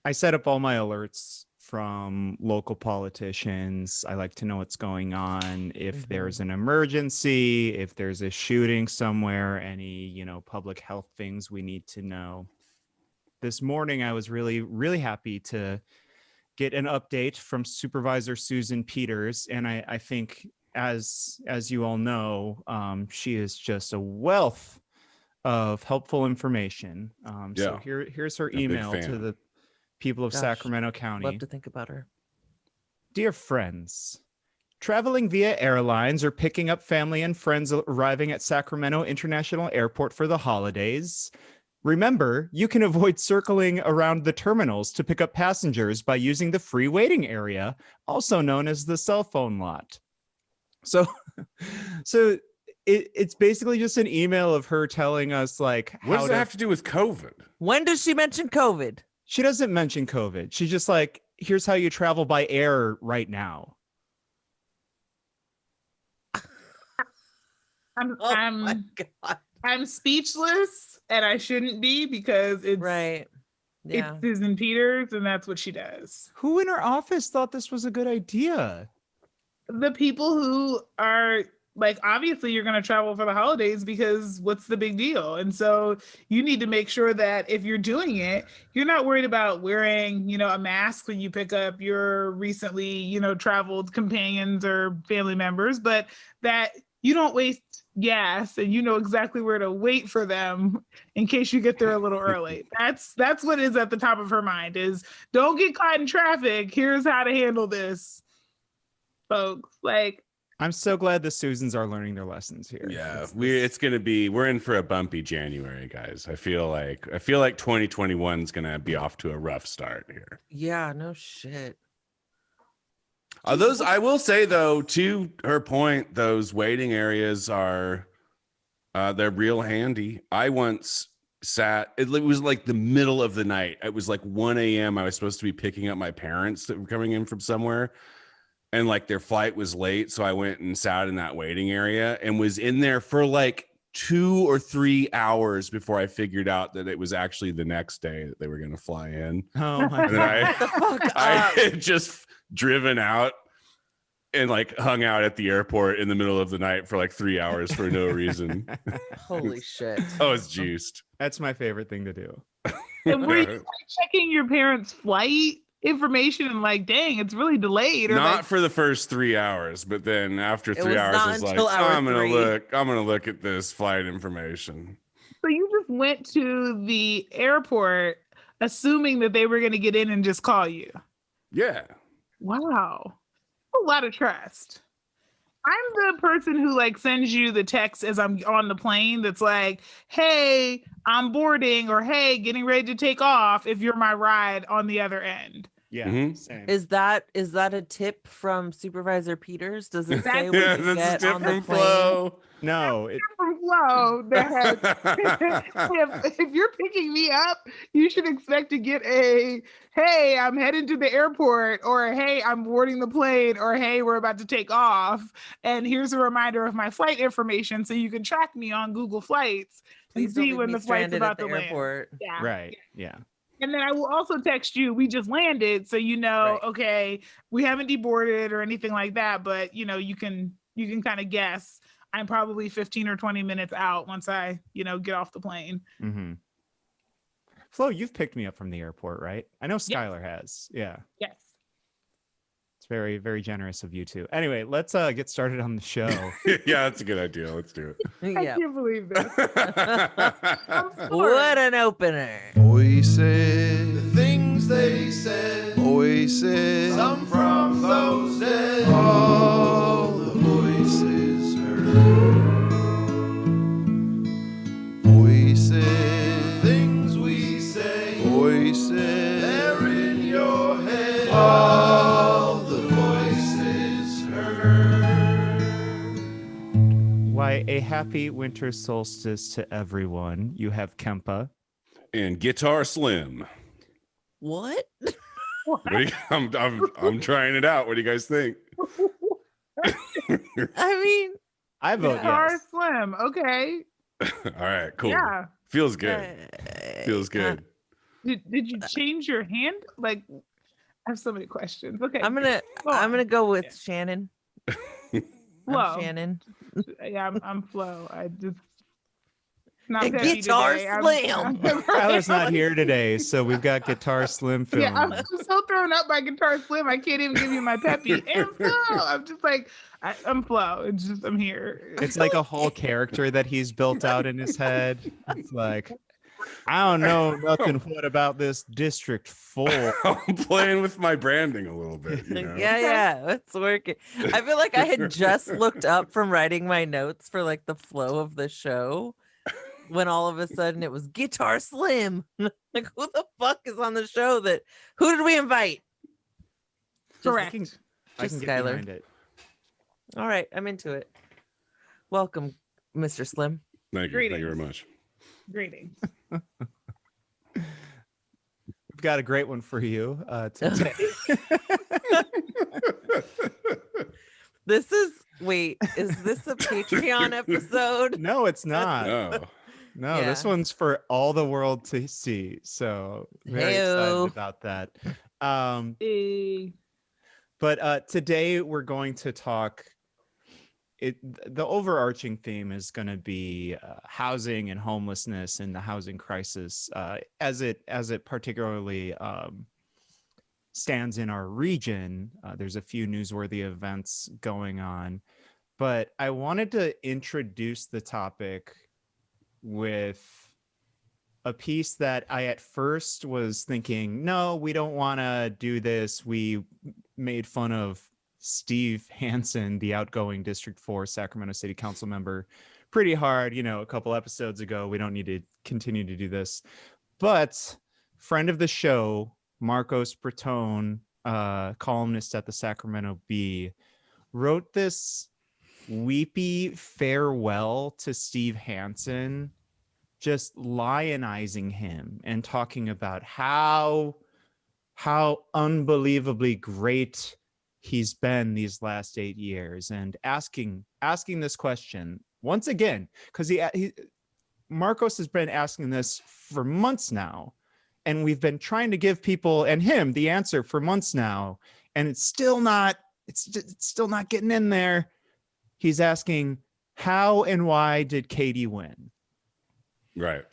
I set up all my alerts from local politicians. I like to know what's going on. If there's an emergency, if there's a shooting somewhere, any, public health things we need to know. This morning, I was really, really happy to get an update from Supervisor Susan Peters. And I think, as you all know, she is just a wealth of helpful information. So here's her email to the people of Sacramento County. Love to think about her. Dear friends, traveling via airlines or picking up family and friends arriving at Sacramento International Airport for the holidays, remember, you can avoid circling around the terminals to pick up passengers by using the free waiting area, also known as the cell phone lot. So it's basically just an email of her telling us, like, what does that have to do with COVID? When does she mention COVID? She doesn't mention COVID. She's just like, here's how you travel by air right now. I'm speechless, and I shouldn't be, because it's right. Yeah. It's Susan Peters, and that's what she does. Who in her office thought this was a good idea? The people who are like, obviously you're going to travel for the holidays, because what's the big deal? And so you need to make sure that if you're doing it, you're not worried about wearing, a mask when you pick up your recently, traveled companions or family members, but that you don't waste gas and you know exactly where to wait for them in case you get there a little early. That's what is at the top of her mind, is don't get caught in traffic. Here's how to handle this, folks. Like, I'm so glad the Susans are learning their lessons here. Yeah, we're in for a bumpy January, guys. I feel like 2021 is gonna be off to a rough start here. Yeah, no shit. I will say, though, to her point, those waiting areas are they're real handy. I once it was like the middle of the night. It was like 1 a.m. I was supposed to be picking up my parents that were coming in from somewhere. And like their flight was late, so I went and sat in that waiting area and was in there for like 2 or 3 hours before I figured out that it was actually the next day that they were going to fly in. Oh my God. I had just driven out and like hung out at the airport in the middle of the night for like 3 hours for no reason. Holy shit. Oh, it's juiced. That's my favorite thing to do. And were you like checking your parents' flight information and like, dang, it's really delayed? Or not like, for the first 3 hours, but then after 3 hours, I was like, I'm gonna look at this flight information. So you just went to the airport assuming that they were going to get in and just call you? Yeah. Wow. A lot of trust. I'm the person who like sends you the text as I'm on the plane that's like, hey, I'm boarding, or hey, getting ready to take off, if you're my ride on the other end. Yeah. Same. Is that a tip from Supervisor Peters? Does it say what Yeah, you that's a get tip on the from plane? Flo. No. From Flo, if you're picking me up, you should expect to get a, hey, I'm heading to the airport, or hey, I'm boarding the plane, or hey, we're about to take off, and here's a reminder of my flight information so you can track me on Google Flights. Please and see don't when leave the me flight's stranded about at the to land. airport. Yeah. Right. Yeah. And then I will also text you, we just landed, so you know, Right. okay, we haven't deboarded or anything like that, but you can kind of guess I'm probably 15 or 20 minutes out once I, get off the plane. Mm-hmm. Flo, you've picked me up from the airport, right? I know Skylar has. Yeah. Yes. It's very, very generous of you two. Anyway, let's get started on the show. Yeah, that's a good idea. Let's do it. I Yeah. can't believe this. What an opener. Voices, the things they said. Voices, some from those dead. All the voices heard. Voices, things we say. Voices, they're in your head. All the voices heard. Why, a happy winter solstice to everyone. You have Kempa. And Guitar Slim. What? I'm trying it out. What do you guys think? I mean, I vote Guitar yes. Slim. Okay. All right, cool. Yeah. Feels good. Feels good. Did you change your hand? Like, I have so many questions. Okay, I'm go gonna on. go with Yeah. Shannon. Flo. I'm Shannon. Yeah, I'm Flo. I just not And peppy Guitar today. Slam. Tyler's not here today, so we've got Guitar Slim filling. Yeah, I'm so thrown up by Guitar Slim. I can't even give you my peppy. And Flo. I'm just like, I'm Flo. It's just I'm here. It's like a whole character that he's built out in his head. It's like, I don't know nothing what about this District 4. I'm playing with my branding a little bit, you know? Yeah, it's working. I feel like I had just looked up from writing my notes for like the flow of the show when all of a sudden it was Guitar Slim. Like, who the fuck is on the show? Who did we invite? Correct. I can Just get Skylar. behind it. All right, I'm into it. Welcome, Mr. Slim. Thank you very much. Greetings. We've got a great one for you today. Is this a Patreon episode? No, it's not. No. This one's for all the world to see. So very Heyo. excited about that. Hey. But today we're going to talk. The overarching theme is going to be housing and homelessness and the housing crisis as it particularly stands in our region. There's a few newsworthy events going on, but I wanted to introduce the topic with a piece that I at first was thinking, no, we don't want to do this. We made fun of Steve Hansen, the outgoing District 4 Sacramento City Council member, pretty hard, a couple episodes ago. We don't need to continue to do this. But friend of the show, Marcos Breton, columnist at the Sacramento Bee, wrote this weepy farewell to Steve Hansen, just lionizing him and talking about how unbelievably great he's been these last 8 years, and asking this question once again, because Marcos has been asking this for months now, and we've been trying to give people and him the answer for months now, and it's still not getting in there. He's asking, how and why did Katie win? Right.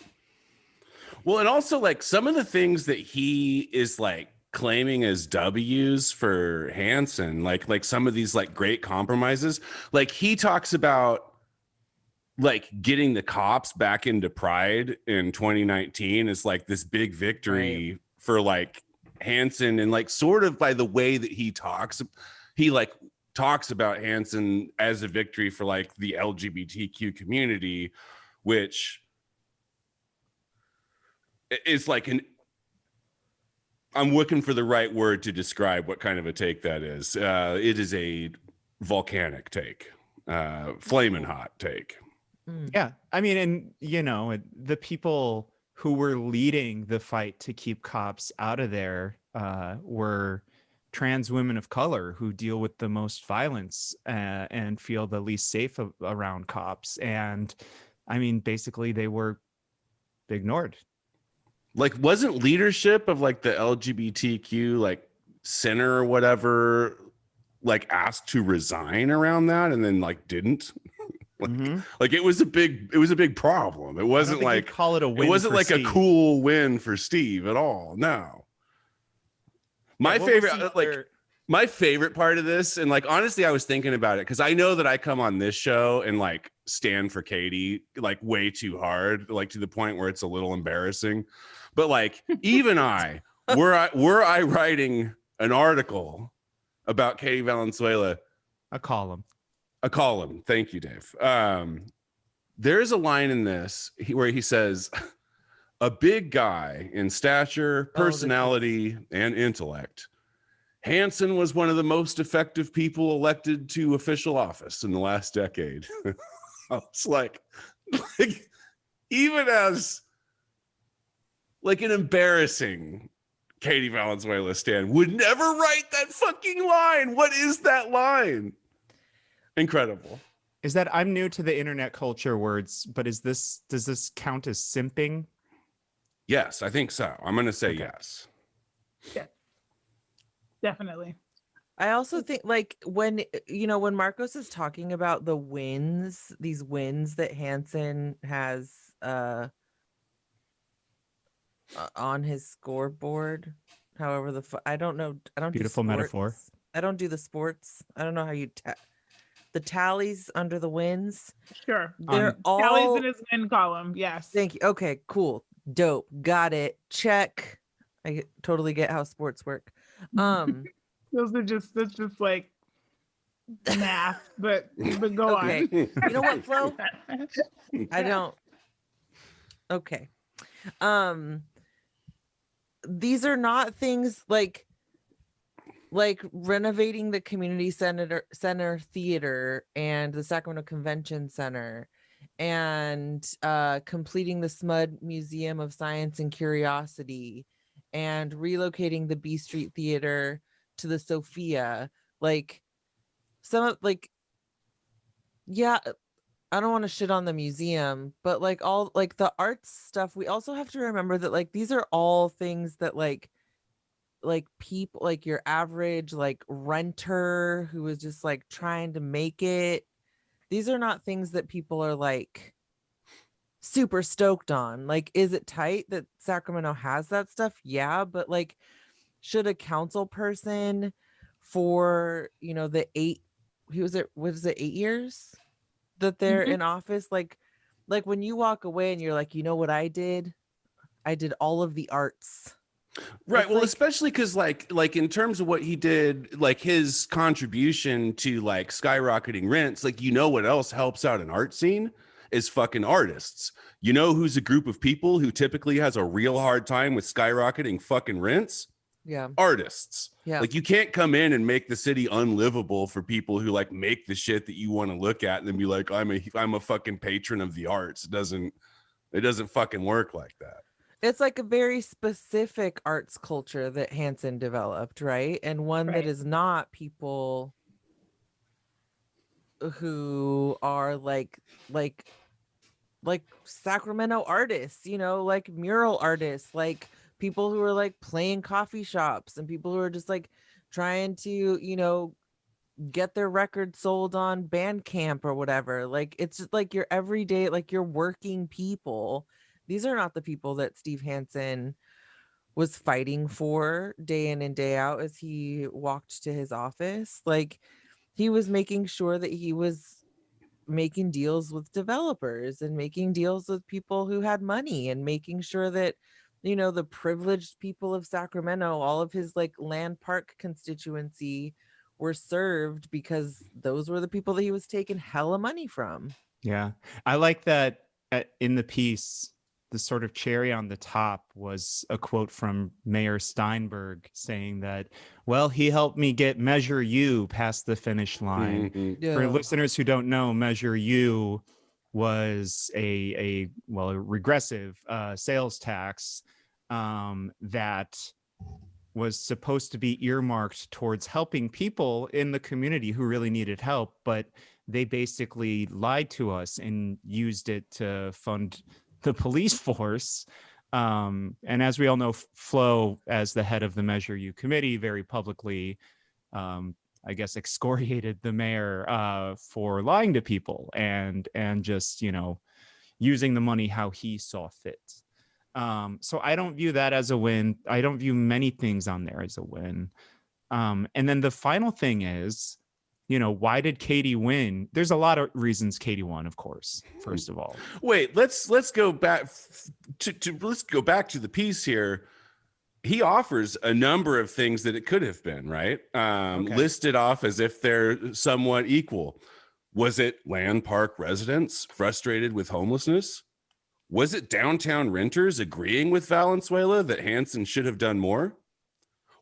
Well, and also like some of the things that he is like claiming as W's for Hansen, like some of these like great compromises, like he talks about like getting the cops back into Pride in 2019 is like this big victory for like Hansen, and like sort of by the way that he talks about Hansen as a victory for like the LGBTQ community, which is like I'm looking for the right word to describe what kind of a take that is. It is a volcanic take, flaming hot take. Yeah, I mean, and the people who were leading the fight to keep cops out of there were trans women of color who deal with the most violence and feel the least safe around cops. And I mean, basically, they were ignored. Like, wasn't leadership of like the LGBTQ like center or whatever like asked to resign around that and then like didn't? Like it was a big problem. It wasn't like call it a win. It wasn't like Steve. A cool win for Steve at all. No. My favorite part of this, and like honestly, I was thinking about it because I know that I come on this show and like stand for Katie like way too hard, like to the point where it's a little embarrassing. But like even were I writing an article about Katie Valenzuela, a column. Thank you, Dave. There's a line in this where he says, a big guy in stature, personality, and intellect, Hansen was one of the most effective people elected to official office in the last decade. It's like even as like an embarrassing Katie Valenzuela stan would never write that fucking line. What is that line? Incredible. Is that, I'm new to the internet culture words, but does this count as simping? Yes, I think so. I'm going to say Okay. yes. Definitely. I also think like when when Marcos is talking about the wins, these wins that Hansen has on his scoreboard, however I don't know, I don't Beautiful do sports. metaphor. I don't do the sports. I don't know how you the tallies under the wins. Sure. They're Tallies all in his win column. Yes. thank you. Okay, cool. Dope. Got it. Check. I totally get how sports work. That's just like math, but go Okay. on. You know what, Flo? I don't. Okay. These are not things like renovating the community center theater and the Sacramento Convention Center and completing the SMUD Museum of Science and Curiosity and relocating the B Street Theater to the Sophia. Like some of yeah, I don't want to shit on the museum, but like all like the arts stuff, we also have to remember that like these are all things that like people, like your average like renter who is just like trying to make it. These are not things that people are like super stoked on. Like, is it tight that Sacramento has that stuff? Yeah, but like, should a council person for the 8 was it 8 years that they're in office, like when you walk away and you're like, you know what I did all of the arts. Right. It's Well, like, especially because like in terms of what he did, like his contribution to like skyrocketing rents, like what else helps out an art scene is fucking artists. You know who's a group of people who typically has a real hard time with skyrocketing fucking rents? yeah, Artists. yeah, Like you can't come in and make the city unlivable for people who like make the shit that you want to look at and then be like, I'm a fucking patron of the arts. It doesn't fucking work like that. it's like a very specific arts culture that Hansen developed, right? And one that is not people who are like Sacramento artists, like mural artists, like people who are like playing coffee shops and people who are just like trying to, get their record sold on Bandcamp or whatever. Like it's just like your everyday, like your working people. These are not the people that Steve Hansen was fighting for day in and day out as he walked to his office. Like he was making sure that he was making deals with developers and making deals with people who had money and making sure that the privileged people of Sacramento, all of his like land park constituency, were served because those were the people that he was taking hella money from. Yeah, I like that in the piece. The sort of cherry on the top was a quote from Mayor Steinberg saying that, well, he helped me get Measure U past the finish line. Mm-hmm. For listeners who don't know, Measure U was a regressive sales tax that was supposed to be earmarked towards helping people in the community who really needed help, but they basically lied to us and used it to fund the police force. And as we all know, Flo, as the head of the Measure U committee, very publicly, I guess, excoriated the mayor for lying to people and just, using the money how he saw fit. So I don't view that as a win. I don't view many things on there as a win. And then the final thing is, why did Katie win? There's a lot of reasons Katie won, of course, first of all. Wait, let's go back let's go back to the piece here. He offers a number of things that it could have been, right? Listed off as if they're somewhat equal. Was it land park residents frustrated with homelessness? Was it downtown renters agreeing with Valenzuela that Hansen should have done more?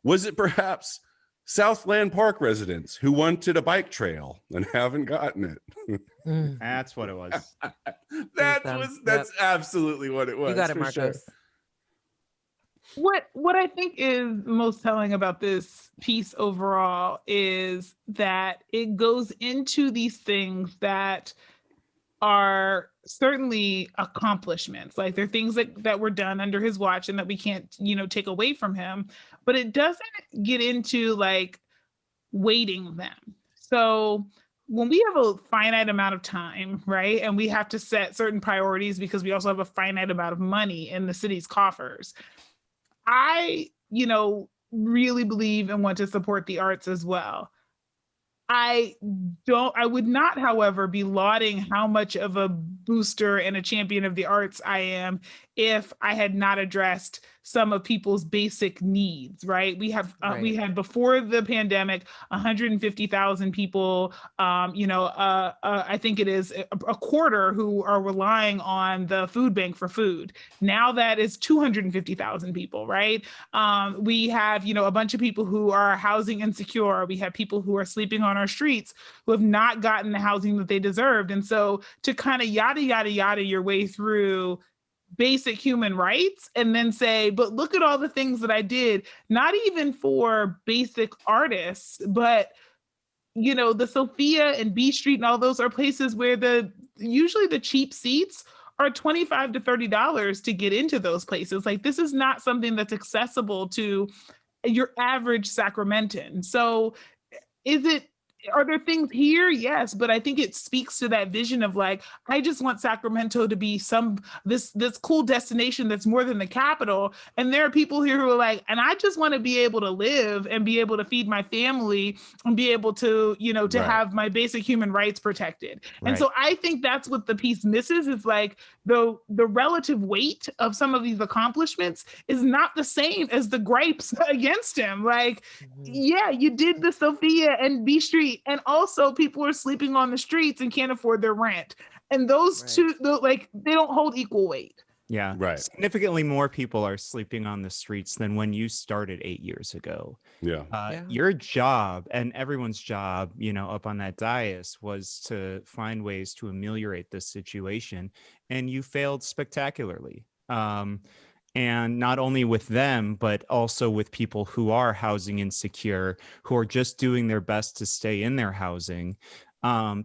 Was it perhaps Southland Park residents who wanted a bike trail and haven't gotten it? That's what it was. That's absolutely what it was. You got it, Marcos. Sure. What I think is most telling about this piece overall is that it goes into these things that are certainly accomplishments. Like there are things that were done under his watch and that we can't, take away from him, but it doesn't get into like weighting them. So when we have a finite amount of time, right, and we have to set certain priorities because we also have a finite amount of money in the city's coffers, I, really believe and want to support the arts as well. I would not, however, be lauding how much of a booster and a champion of the arts I am if I had not addressed some of people's basic needs, right? We had before the pandemic 150,000 people, I think it is a quarter who are relying on the food bank for food. Now that is 250,000 people, right? We have, a bunch of people who are housing insecure. We have people who are sleeping on our streets who have not gotten the housing that they deserved. And so to kind of yada, yada, yada your way through basic human rights and then say, but look at all the things that I did, not even for basic artists, but the Sophia and B Street and all those are places where usually the cheap seats are $25 to $30 to get into those places. Like this is not something that's accessible to your average Sacramentan. So are there things here? Yes, but I think it speaks to that vision of like, I just want Sacramento to be this cool destination that's more than the capital. And there are people here who are like, and I just want to be able to live and be able to feed my family and be able to, to have my basic human rights protected. Right. And so I think that's what the piece misses is like the relative weight of some of these accomplishments is not the same as the gripes against him. Like, yeah, you did the Sophia and B Street, and also people are sleeping on the streets and can't afford their rent. And those two, like, they don't hold equal weight. Yeah. Right. Significantly more people are sleeping on the streets than when you started 8 years ago. Yeah. Your job and everyone's job, up on that dais was to find ways to ameliorate this situation. And you failed spectacularly. And not only with them, but also with people who are housing insecure, who are just doing their best to stay in their housing,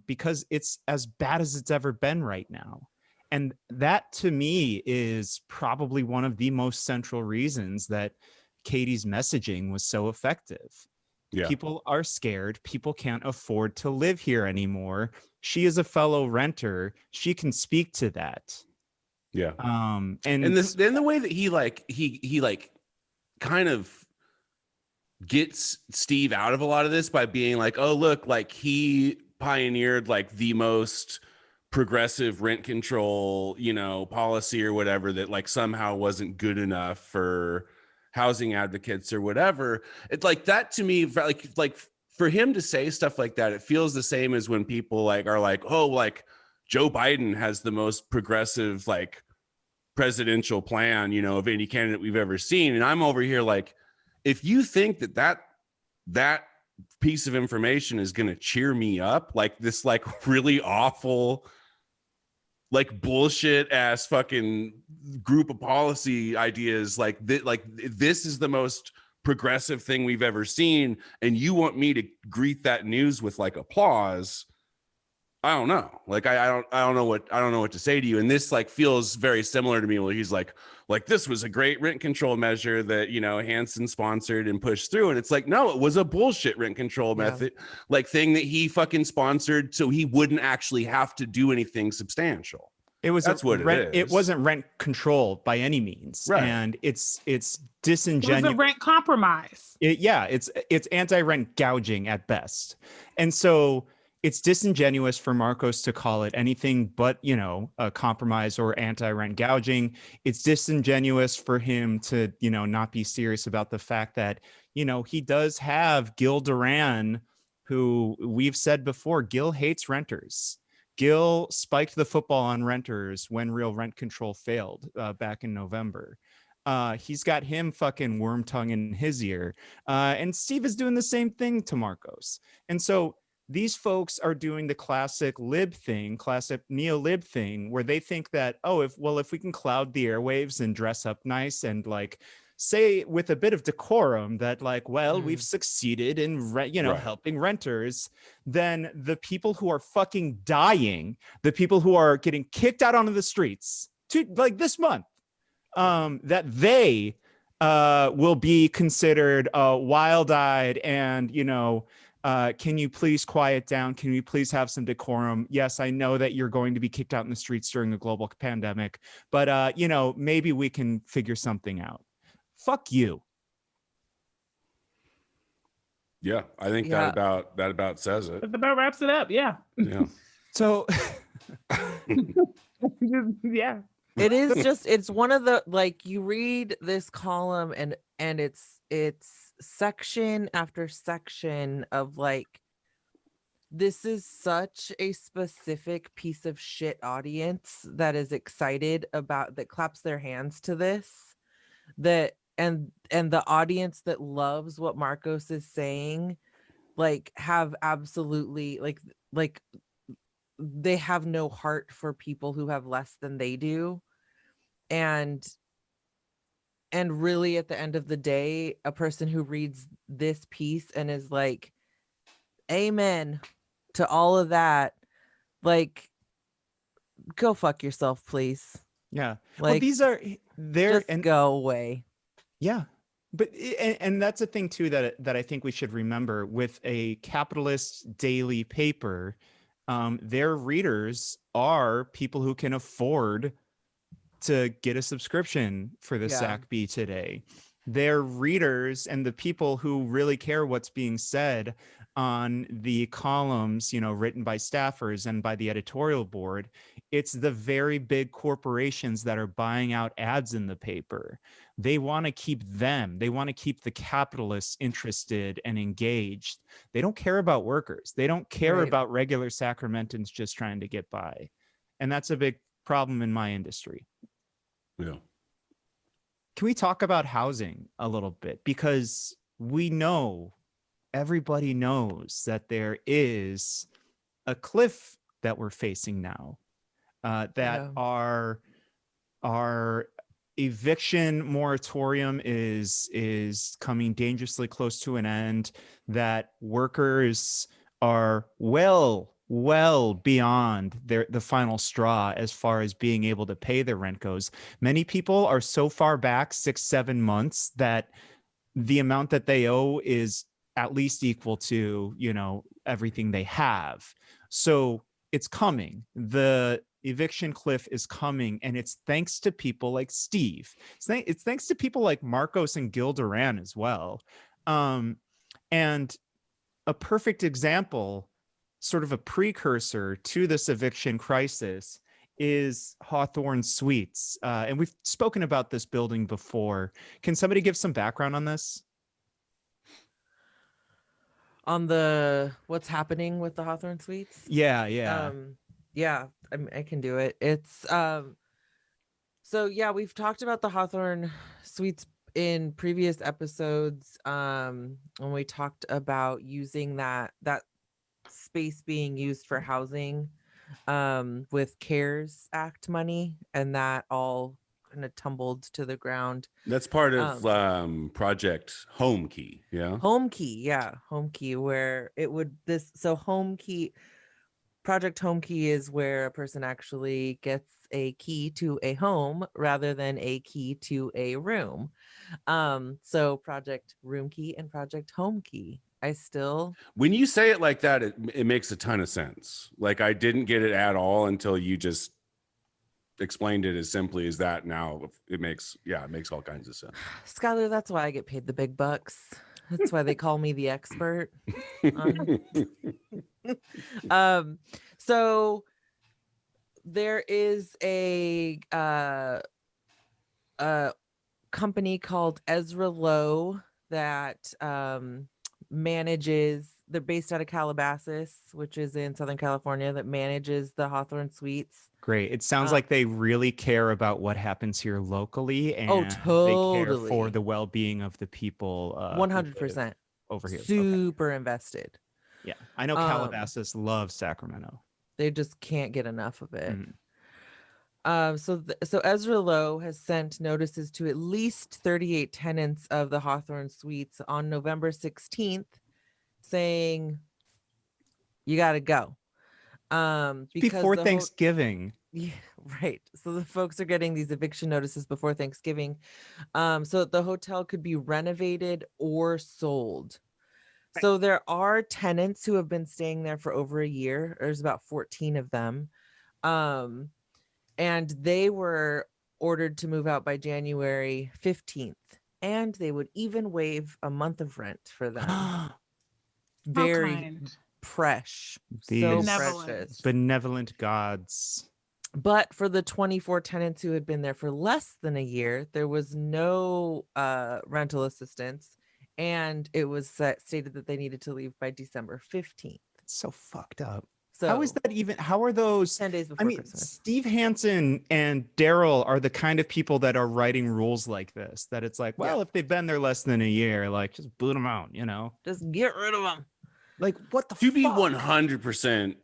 because it's as bad as it's ever been right now. And that, to me, is probably one of the most central reasons that Katie's messaging was so effective. Yeah. People are scared. People can't afford to live here anymore. She is a fellow renter. She can speak to that. Yeah. And the way that he kind of gets Steve out of a lot of this by being like, oh, look, like he pioneered like the most progressive rent control, policy or whatever that like somehow wasn't good enough for housing advocates or whatever. It's like that to me, like for him to say stuff like that, it feels the same as when people like are like, oh, like Joe Biden has the most progressive like presidential plan, of any candidate we've ever seen. And I'm over here like, if you think that piece of information is going to cheer me up, like this like really awful, like bullshit ass fucking group of policy ideas, like this is the most progressive thing we've ever seen, and you want me to greet that news with like applause, I don't know. Like I don't know what to say to you. And this like feels very similar to me where he's like this was a great rent control measure that Hansen sponsored and pushed through. And it's like, no, it was a bullshit rent control method, like thing that he fucking sponsored so he wouldn't actually have to do anything substantial. That's what it is. It wasn't rent control by any means. Right. And it's disingenuous. It was a rent compromise. It's anti-rent gouging at best. And so it's disingenuous for Marcos to call it anything but, a compromise or anti-rent gouging. It's disingenuous for him to, not be serious about the fact that, he does have Gil Duran, who we've said before, Gil hates renters. Gil spiked the football on renters when real rent control failed back in November. He's got him fucking worm tongue in his ear. And Steve is doing the same thing to Marcos. And so these folks are doing the classic neolib thing, where they think that, if we can cloud the airwaves and dress up nice and like say with a bit of decorum that like, well, we've succeeded in Right. helping renters, then the people who are fucking dying, the people who are getting kicked out onto the streets to like this month, that they will be considered wild-eyed and, you know, can you please quiet down? Can we please have some decorum? Yes, I know that you're going to be kicked out in the streets during a global pandemic, but you know, maybe we can figure something out. Fuck you. Yeah, I think that about says it. That about wraps it up. Yeah. Yeah. So Yeah. It is just, it's one of the, like, you read this column and it's section after section of like, this is such a specific piece of shit audience that is excited about, that claps their hands to this, that and the audience that loves what Marcos is saying, like, have absolutely like they have no heart for people who have less than they do. And really, at the end of the day, a person who reads this piece and is like, amen to all of that, like, go fuck yourself, please. yeah, Like, well, these are there just and go away. yeah. But and that's a thing too that I think we should remember with a capitalist daily paper. Their readers are people who can afford to get a subscription for the Yeah. Sac Bee today. Their readers and the people who really care what's being said on the columns, you know, written by staffers and by the editorial board, it's the very big corporations that are buying out ads in the paper. They want to keep them. They want to keep the capitalists interested and engaged. They don't care about workers. They don't care Right. about regular Sacramentans just trying to get by. And that's a big problem in my industry. Yeah. Can we talk about housing a little bit? Because we know, everybody knows that there is a cliff that we're facing now, that Yeah. our eviction moratorium is coming dangerously close to an end, that workers are well beyond the final straw as far as being able to pay their rent goes. Many people are so far back 6-7 months that the amount that they owe is at least equal to, you know, everything they have. So it's coming. The eviction cliff is coming, and it's thanks to people like Steve. It's thanks to people like Marcos and Gil Duran as well. And a perfect example, sort of a precursor to this eviction crisis, is Hawthorne Suites. And we've spoken about this building before. Can somebody give some background on this? On what's happening with the Hawthorne Suites? Yeah. Yeah, I can do it. It's so yeah, we've talked about the Hawthorne Suites in previous episodes, when we talked about using that space being used for housing, with CARES Act money, and that all kind of tumbled to the ground. That's part of Project Home Key. Yeah. Home Key, where it would Project Home Key is where a person actually gets a key to a home rather than a key to a room. So Project Room Key and Project Home Key. When you say it like that, it makes a ton of sense. Like, I didn't get it at all until you just explained it as simply as that. Now it makes all kinds of sense. Skylar, that's why I get paid the big bucks. That's why they call me the expert. So there is a company called Ezra Lowe that manages. They're based out of Calabasas, which is in Southern California, that manages the Hawthorne Suites. Great. It sounds like they really care about what happens here locally, and totally. they care for the well-being of the people. 100% over here. Super invested. Yeah, I know Calabasas loves Sacramento. They just can't get enough of it. So Ezra Lowe has sent notices to at least 38 tenants of the Hawthorne Suites on November 16th, saying you got to go. Because Before the Thanksgiving. yeah, right. So the folks are getting these eviction notices before Thanksgiving, so that the hotel could be renovated or sold. So there are tenants who have been staying there for over a year. There's about 14 of them. And they were ordered to move out by January 15th. And they would even waive a month of rent for them. Very kind. fresh. So These precious. benevolent gods. But for the 24 tenants who had been there for less than a year, there was no rental assistance. And it was stated that they needed to leave by December 15th. It's so fucked up. So How is that even? How are those? 10 days before I mean, Christmas. Steve Hansen and Daryl are the kind of people that are writing rules like this. That it's like, well, Yeah. if they've been there less than a year, like just boot them out, Just get rid of them. Like what the? To be fuck? 100%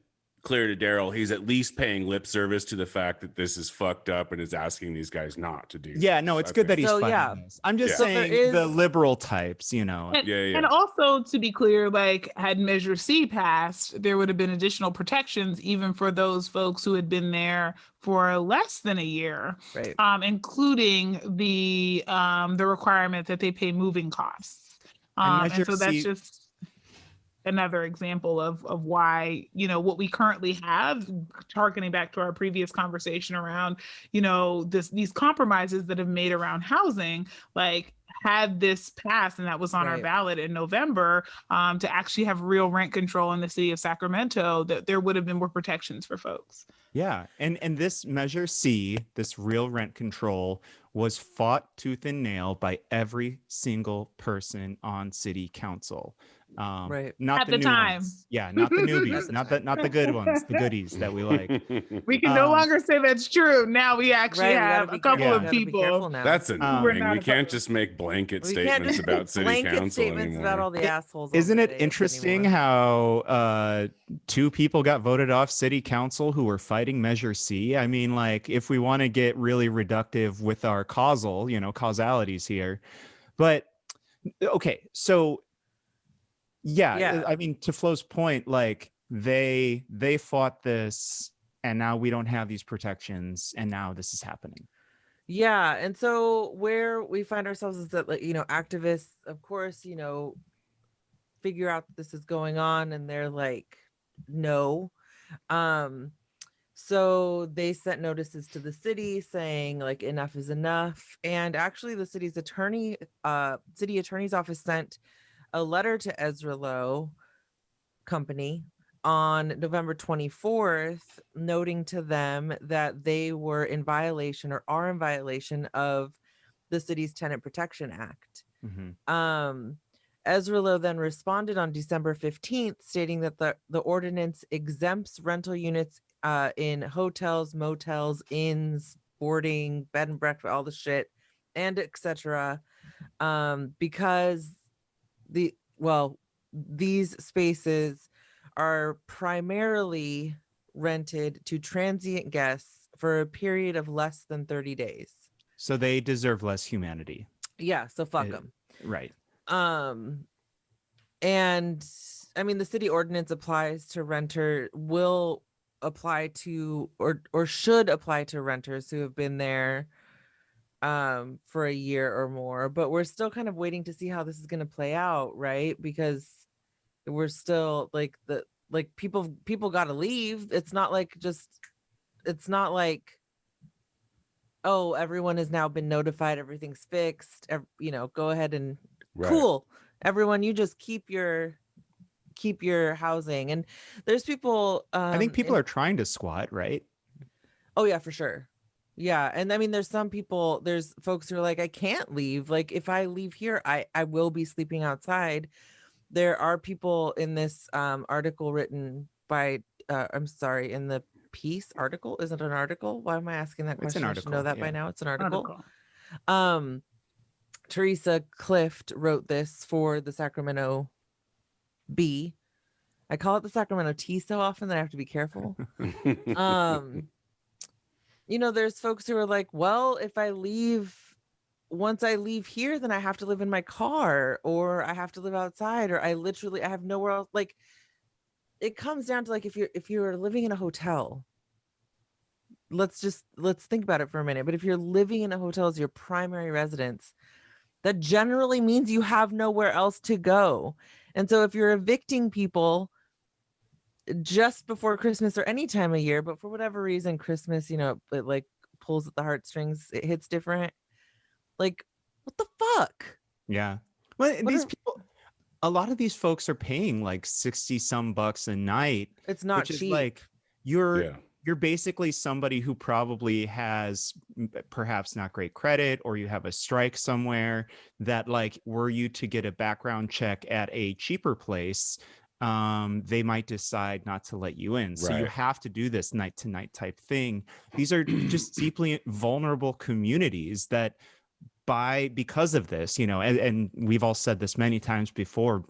clear to Daryl, he's at least paying lip service to the fact that this is fucked up and is asking these guys not to do. Yeah, no, it's good that he's So, fighting yeah. this. I'm just Yeah. So there saying the is- liberal types, And, Yeah. and also, to be clear, like, had Measure C passed, there would have been additional protections even for those folks who had been there for less than a year, Right. including the requirement that they pay moving costs. And And Measure so that's C- just another example of why, what we currently have, harkening back to our previous conversation around, these compromises that have made around housing, like, had this passed and that was on our Right. ballot in November, to actually have real rent control in the city of Sacramento, that there would have been more protections for folks. Yeah, and this Measure C, this real rent control, was fought tooth and nail by every single person on city council. Right. Not At the the new time. ones. Yeah, not the newbies, At the not the good ones, the goodies that we like. We can no Um, longer say that's true. Now we actually Right, we gotta have be a couple careful. of gotta be people. careful now. That's We're annoying. not We can't opposed. just make blanket We can't statements just about city blanket council statements anymore. about all the assholes. on Isn't the it dais interesting anymore. how two people got voted off city council who were fighting Measure C? I mean, like, if we want to get really reductive with our causalities here. But okay, so yeah, I mean, to Flo's point, like they fought this and now we don't have these protections and now this is happening. Yeah, and so where we find ourselves is that, like, activists, of course, figure out that this is going on and they're like, no. So they sent notices to the city saying, like, enough is enough. And actually the city attorney's office sent a letter to Ezra Lowe Company on November 24th, noting to them that they were in violation or are in violation of the city's Tenant Protection Act. Mm-hmm. Ezra Lowe then responded on December 15th, stating that the ordinance exempts rental units in hotels, motels, inns, boarding, bed and breakfast, all the shit, and etc. Because these spaces are primarily rented to transient guests for a period of less than 30 days. So they deserve less humanity. Yeah, so fuck them. Right. And I mean, the city ordinance will apply to or should apply to renters who have been there for a year or more, but we're still kind of waiting to see how this is going to play out, right? Because we're still people got to leave. It's not like oh, everyone has now been notified, everything's fixed, go ahead and cool, everyone, you just keep your housing. And there's people I think people are trying to squat, right? Oh yeah, for sure. Yeah, and I mean, there's folks who are like, I can't leave. Like, if I leave here, I will be sleeping outside. There are people in this article written by in the piece article. Is it an article? Why am I asking that question? It's an I article. should know that Yeah. by now. It's an article. Teresa Clift wrote this for the Sacramento Bee. I call it the Sacramento Tea so often that I have to be careful. you know, there's folks who are like, well, if I leave, once I leave here, then I have to live in my car, or I have to live outside, or I have nowhere else. Like, it comes down to like, if you're living in a hotel, let's think about it for a minute. But if you're living in a hotel as your primary residence, that generally means you have nowhere else to go. And so if you're evicting people just before Christmas or any time of year, but for whatever reason, Christmas, you know, it like pulls at the heartstrings, it hits different. Like, what the fuck? Yeah. Well, What these are- people, a lot of these folks are paying like 60 some bucks a night, It's not which is cheap. like you're Yeah. you're basically somebody who probably has perhaps not great credit, or you have a strike somewhere that, like, were you to get a background check at a cheaper place, they might decide not to let you in. So you Right. have to do this night to night type thing. These are just deeply vulnerable communities that because of this, you know, and we've all said this many times before,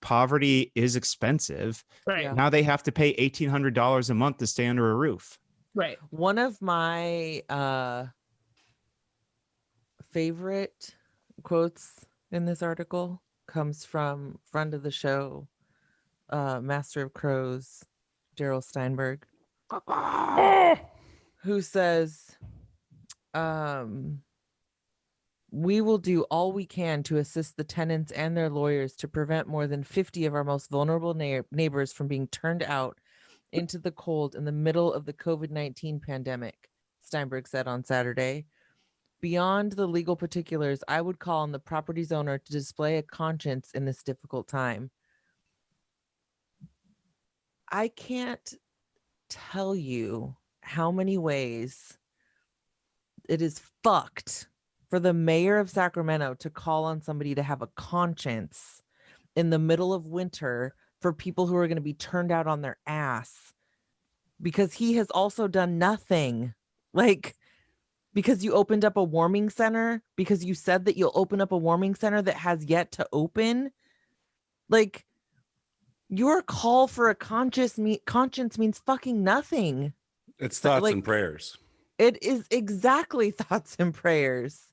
poverty is expensive. Right. Yeah. Now they have to pay $1,800 a month to stay under a roof. Right. One of my favorite quotes in this article comes from friend of the show, Master of Crows, Daryl Steinberg, who says, we will do all we can to assist the tenants and their lawyers to prevent more than 50 of our most vulnerable neighbors from being turned out into the cold in the middle of the COVID-19 pandemic, Steinberg said on Saturday. Beyond the legal particulars, I would call on the property's owner to display a conscience in this difficult time. I can't tell you how many ways it is fucked for the mayor of Sacramento to call on somebody to have a conscience in the middle of winter for people who are going to be turned out on their ass, because he has also done nothing. Like, because you opened up a warming center, because you said that you'll open up a warming center that has yet to open. Like, your call for a conscience means fucking nothing. It's So, thoughts like, and prayers. It is exactly thoughts and prayers.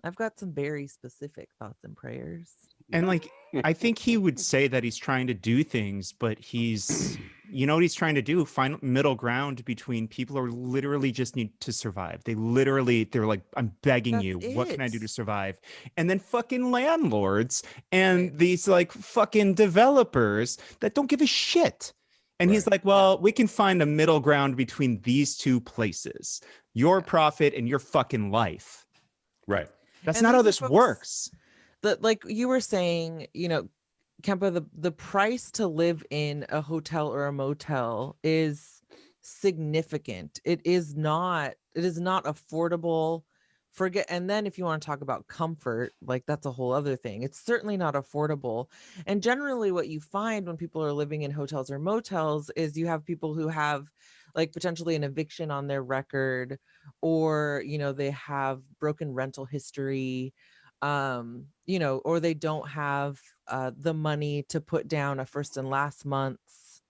I've got some very specific thoughts and prayers. And like, I think he would say that he's trying to do things, but he's, you know what he's trying to do? Find middle ground between people who literally just need to survive. They're like, I'm begging That's you, what can I do it. to survive? And then fucking landlords and Right. these like fucking developers that don't give a shit. And he's Right. like, well, we can find a middle ground between these two places, your profit and your fucking life. Right. That's And not how these this are folks works. That, like you were saying, you know, Kempa, the price to live in a hotel or a motel is significant. It is not affordable. And then if you want to talk about comfort, like, that's a whole other thing. It's certainly not affordable. And generally what you find when people are living in hotels or motels is you have people who have like potentially an eviction on their record, or, you know, they have broken rental history, you know, or they don't have the money to put down a first and last month's.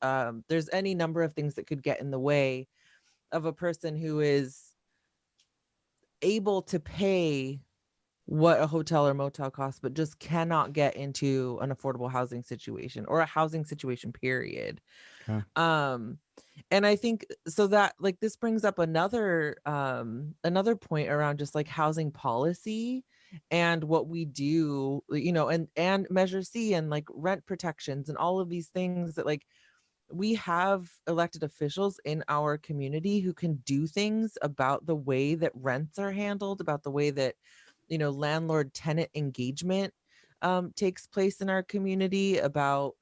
There's any number of things that could get in the way of a person who is able to pay what a hotel or motel costs, but just cannot get into an affordable housing situation or a housing situation, period. Okay. And I think so that, like, this brings up another point around just like housing policy and what we do, you know, and Measure C and like rent protections and all of these things that, like, we have elected officials in our community who can do things about the way that rents are handled, about the way that, you know, landlord tenant engagement takes place in our community, about,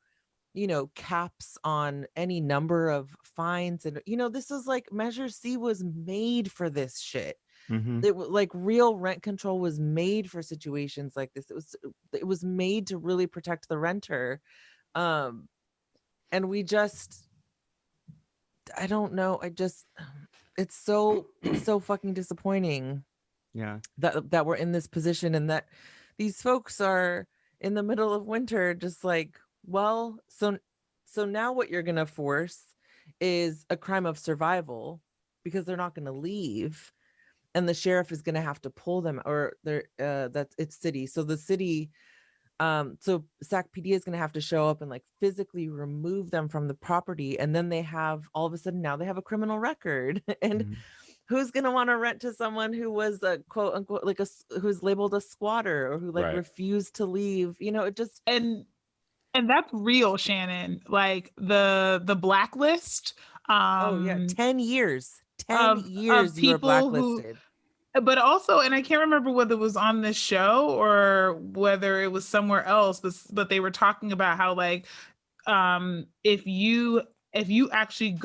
you know, caps on any number of fines. And, you know, this is like Measure C was made for this shit. Mhm. It was like real rent control was made for situations like this. It was made to really protect the renter. And we just, I don't know. It's so fucking disappointing Yeah. that we're in this position, and that these folks are in the middle of winter, just like, well, so now what you're gonna force is a crime of survival, because they're not going to leave. And the sheriff is going to have to pull them, or it's city. So the city, so Sac PD is going to have to show up and like physically remove them from the property. And then they have, all of a sudden now they have a criminal record. And who's going to want to rent to someone who was a quote unquote, like who's labeled a squatter, or who like refused to leave, you know, it just, and that's real, Shannon. Like the blacklist. 10 years of you were people blacklisted. But also, and I can't remember whether it was on this show or whether it was somewhere else, but they were talking about how like if you actually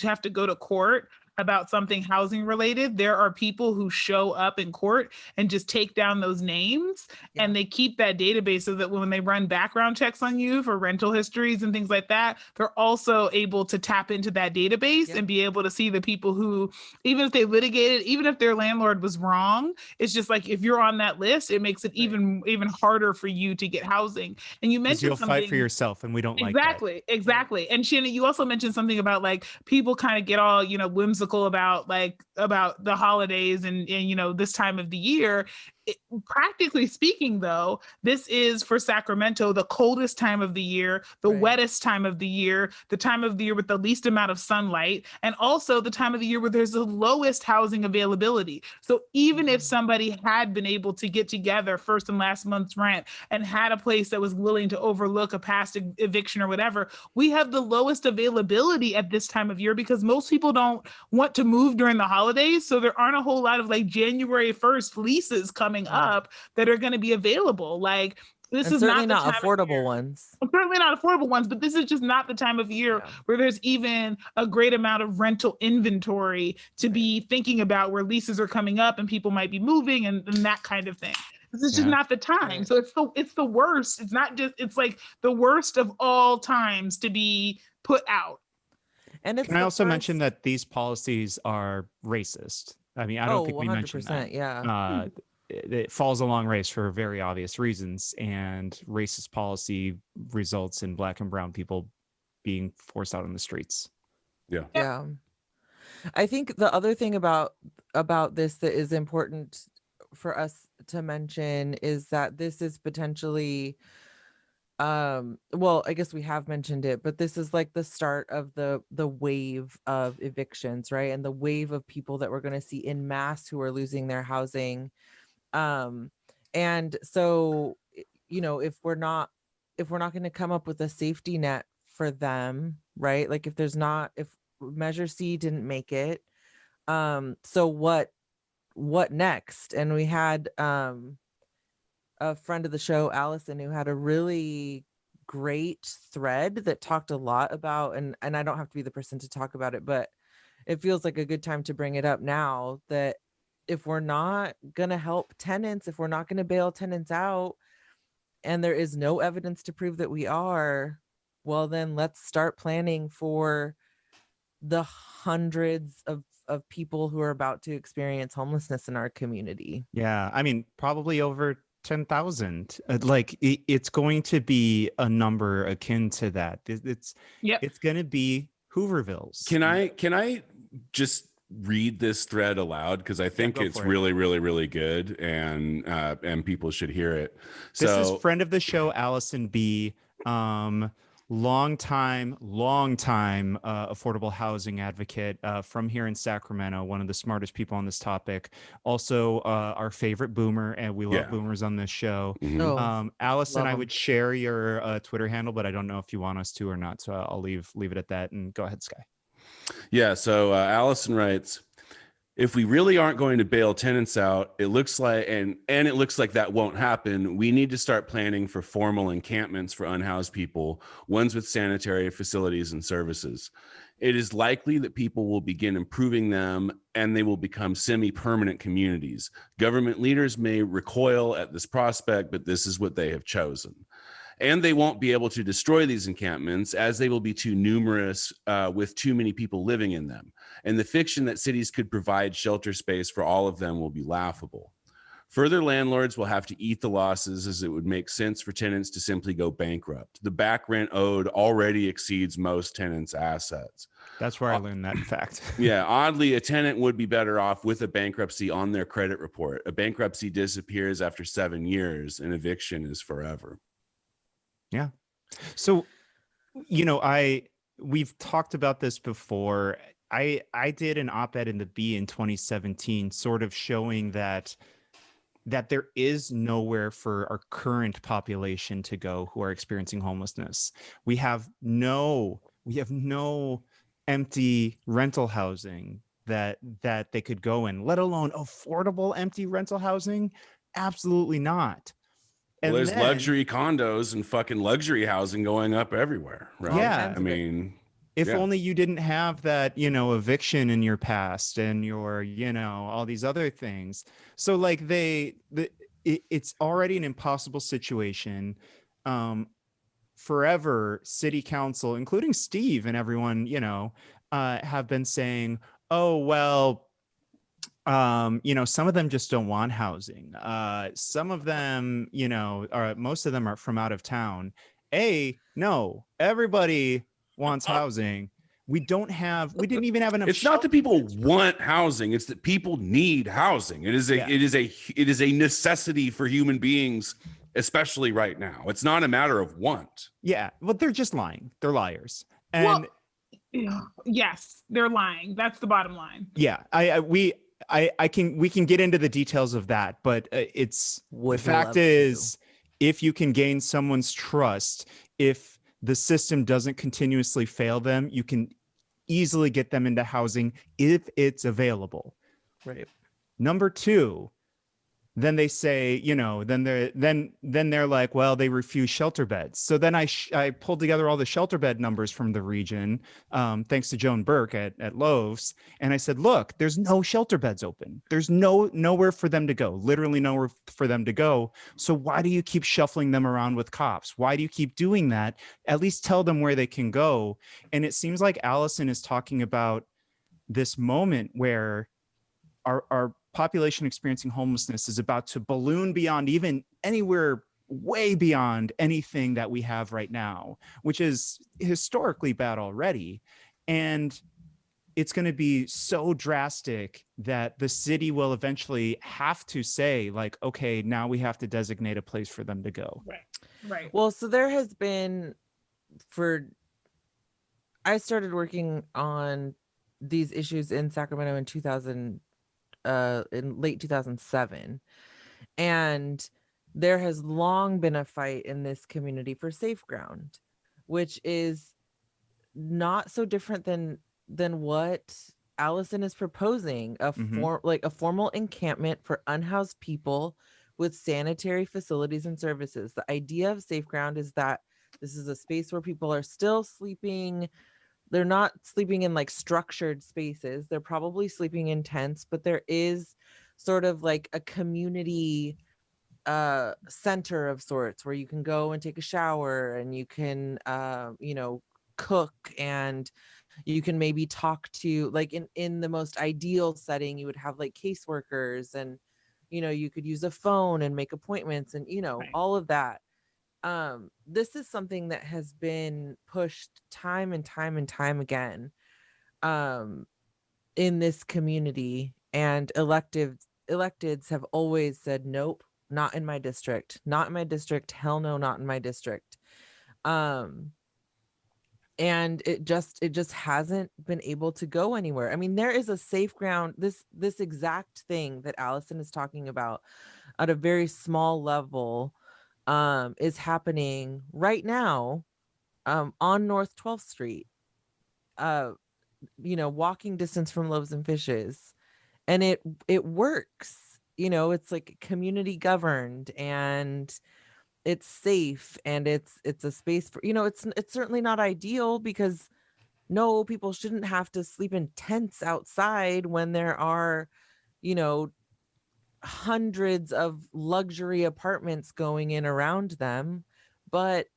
have to go to court about something housing related, there are people who show up in court and just take down those names, and they keep that database so that when they run background checks on you for rental histories and things like that, they're also able to tap into that database and be able to see the people who, even if they litigated, even if their landlord was wrong, it's just like if you're on that list, it makes it even harder for you to get housing. And you mentioned you'll something, fight for yourself, and we don't like that. Exactly. And Shannon, you also mentioned something about like people kind of get all, you know, whimsical about the holidays and you know, this time of the year. Practically speaking, though, this is for Sacramento the coldest time of the year, the wettest time of the year, the time of the year with the least amount of sunlight, and also the time of the year where there's the lowest housing availability. So even if somebody had been able to get together first and last month's rent and had a place that was willing to overlook a past eviction or whatever, we have the lowest availability at this time of year because most people don't want to move during the holidays. So there aren't a whole lot of like January 1st leases coming up that are going to be available. Like this and is certainly not not affordable ones. Certainly not affordable ones, but this is just not the time of year where there's even a great amount of rental inventory to be thinking about, where leases are coming up and people might be moving and that kind of thing. This is just not the time. So it's the worst. It's not just, it's like the worst of all times to be put out. And it's Can I also mention that these policies are racist? I mean, I don't think we mentioned that. Yeah. It falls along race for very obvious reasons, and racist policy results in Black and brown people being forced out on the streets. Yeah. I think the other thing about this that is important for us to mention is that this is potentially well, I guess we have mentioned it, but this is like the start of the wave of evictions, right? And the wave of people that we're going to see en masse who are losing their housing. And so, you know, if we're not going to come up with a safety net for them, right? Like if Measure C didn't make it, so what next? And we had a friend of the show, Allison, who had a really great thread that talked a lot about, and I don't have to be the person to talk about it, but it feels like a good time to bring it up now, that if we're not going to help tenants, if we're not going to bail tenants out, and there is no evidence to prove that we are, well, then let's start planning for the hundreds of people who are about to experience homelessness in our community. Yeah, I mean, probably over 10,000. Like it's going to be a number akin to that. It's going to be Hoovervilles. Can I just read this thread aloud, because I think it's really, really, really good, and people should hear it. This is friend of the show, Allison Bee, long time affordable housing advocate from here in Sacramento, one of the smartest people on this topic, also our favorite boomer, and we love boomers on this show. Allison, I would share your Twitter handle, but I don't know if you want us to or not, so I'll leave it at that, and go ahead, Sky. So Allison writes, if we really aren't going to bail tenants out, it looks like, and it looks like that won't happen, we need to start planning for formal encampments for unhoused people, ones with sanitary facilities and services. It is likely that people will begin improving them and they will become semi-permanent communities. Government leaders may recoil at this prospect, but this is what they have chosen. And they won't be able to destroy these encampments, as they will be too numerous with too many people living in them. And the fiction that cities could provide shelter space for all of them will be laughable. Further, landlords will have to eat the losses, as it would make sense for tenants to simply go bankrupt. The back rent owed already exceeds most tenants' assets. That's where I learned that fact. Yeah, oddly, a tenant would be better off with a bankruptcy on their credit report. A bankruptcy disappears after 7 years, and eviction is forever. Yeah. So, we've talked about this before. I did an op-ed in the Bee in 2017, sort of showing that there is nowhere for our current population to go who are experiencing homelessness. We have no empty rental housing that they could go in, let alone affordable empty rental housing. Absolutely not. Well, And there's then, luxury condos and fucking luxury housing going up everywhere, right? Yeah. I mean, if yeah. only you didn't have that, eviction in your past and your, all these other things. So like it's already an impossible situation. Forever, city council, including Steve and everyone, have been saying, oh, well, some of them just don't want housing. Some of them, most of them are from out of town. No, everybody wants housing. We didn't even have enough. It's not that people want housing, it's that people need housing. It is a necessity for human beings, especially right now. It's not a matter of want. Yeah, but they're just lying. They're liars. And yes, they're lying. That's the bottom line. Yeah, we can get into the details of that, but the fact is, if you can gain someone's trust, if the system doesn't continuously fail them, you can easily get them into housing if it's available. Right. Number two, then they say, then they're like, well, they refuse shelter beds. So then I pulled together all the shelter bed numbers from the region, thanks to Joan Burke at Loaves. And I said, look, there's no shelter beds open. There's nowhere for them to go, literally nowhere for them to go. So why do you keep shuffling them around with cops? Why do you keep doing that? At least tell them where they can go. And it seems like Allison is talking about this moment where our population experiencing homelessness is about to balloon beyond even anywhere way beyond anything that we have right now, which is historically bad already. And it's going to be so drastic that the city will eventually have to say, like, okay, now we have to designate a place for them to go. Right. Well, so there has been, I started working on these issues in Sacramento in late 2007, and there has long been a fight in this community for safe ground, which is not so different than what Allison is proposing, a formal encampment for unhoused people with sanitary facilities and services. The idea of safe ground is that this is a space where people are still sleeping. They're not sleeping in like structured spaces. They're probably sleeping in tents, but there is sort of like a community center of sorts where you can go and take a shower, and you can, cook, and you can maybe talk to, like, in the most ideal setting, you would have like caseworkers, and, you could use a phone and make appointments, and, Right. all of that. This is something that has been pushed time and time and time again in this community, and electeds have always said, nope, not in my district, hell no, not in my district. And it just hasn't been able to go anywhere. I mean, there is a safe ground, this exact thing that Allison is talking about at a very small level is happening right now on North 12th Street, walking distance from Loaves and Fishes, and it works. It's like community governed, and it's safe, and it's a space for, it's certainly not ideal, because no, people shouldn't have to sleep in tents outside when there are, hundreds of luxury apartments going in around them, but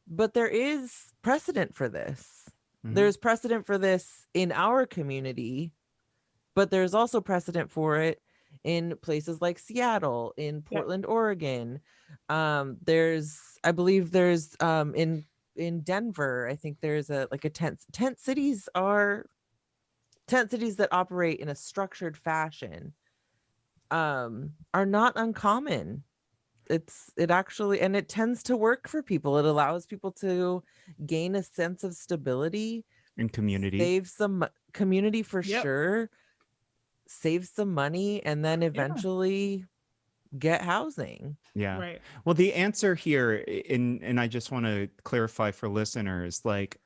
there is precedent for this. Mhm. There's precedent for this in our community, but there's also precedent for it in places like Seattle, in Portland, Oregon. I believe there's in Denver, I think there's a tent cities that operate in a structured fashion are not uncommon. It actually, and it tends to work for people. It allows people to gain a sense of stability In community. save some community for Yep. sure, save some money, and then eventually get housing. Yeah. Right. Well, the answer here, and I just want to clarify for listeners, like,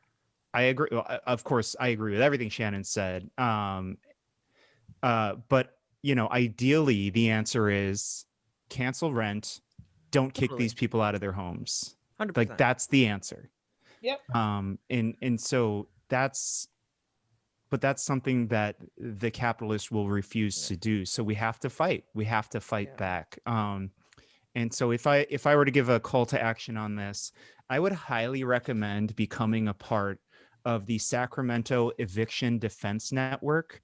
I agree. Well, of course, I agree with everything Shannon said. But ideally, the answer is cancel rent, don't kick Totally. these people out of their homes. 100%. Like, that's the answer. Yep. And so that's something that the capitalists will refuse to do. So we have to fight. We have to fight back. And so if I were to give a call to action on this, I would highly recommend becoming a part of the Sacramento Eviction Defense Network.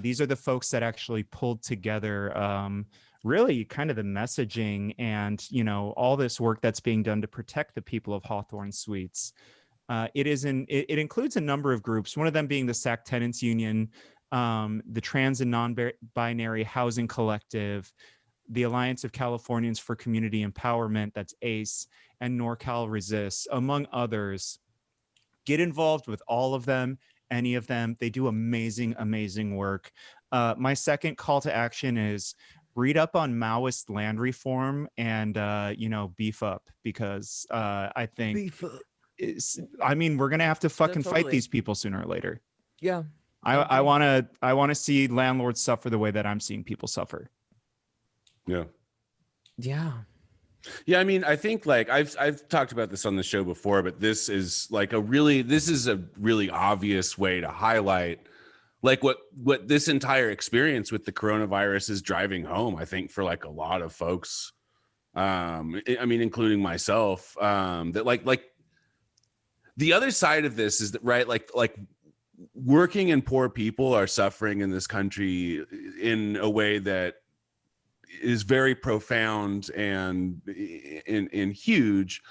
These are the folks that actually pulled together really kind of the messaging and, all this work that's being done to protect the people of Hawthorne Suites. It includes a number of groups, one of them being the Sac Tenants Union, the Trans and Non-Binary Housing Collective, the Alliance of Californians for Community Empowerment, that's ACE, and NorCal Resists, among others. Get involved with all of them, any of them. They do amazing, amazing work. My second call to action is read up on Maoist land reform and, beef up, because I think, we're going to have to fucking fight these people sooner or later. Yeah. I want to see landlords suffer the way that I'm seeing people suffer. Yeah. Yeah. Yeah, I think I've talked about this on the show before, but this is a really obvious way to highlight what this entire experience with the coronavirus is driving home, I think, for a lot of folks. Including myself, that the other side of this is that, right, working and poor people are suffering in this country in a way that is very profound and huge.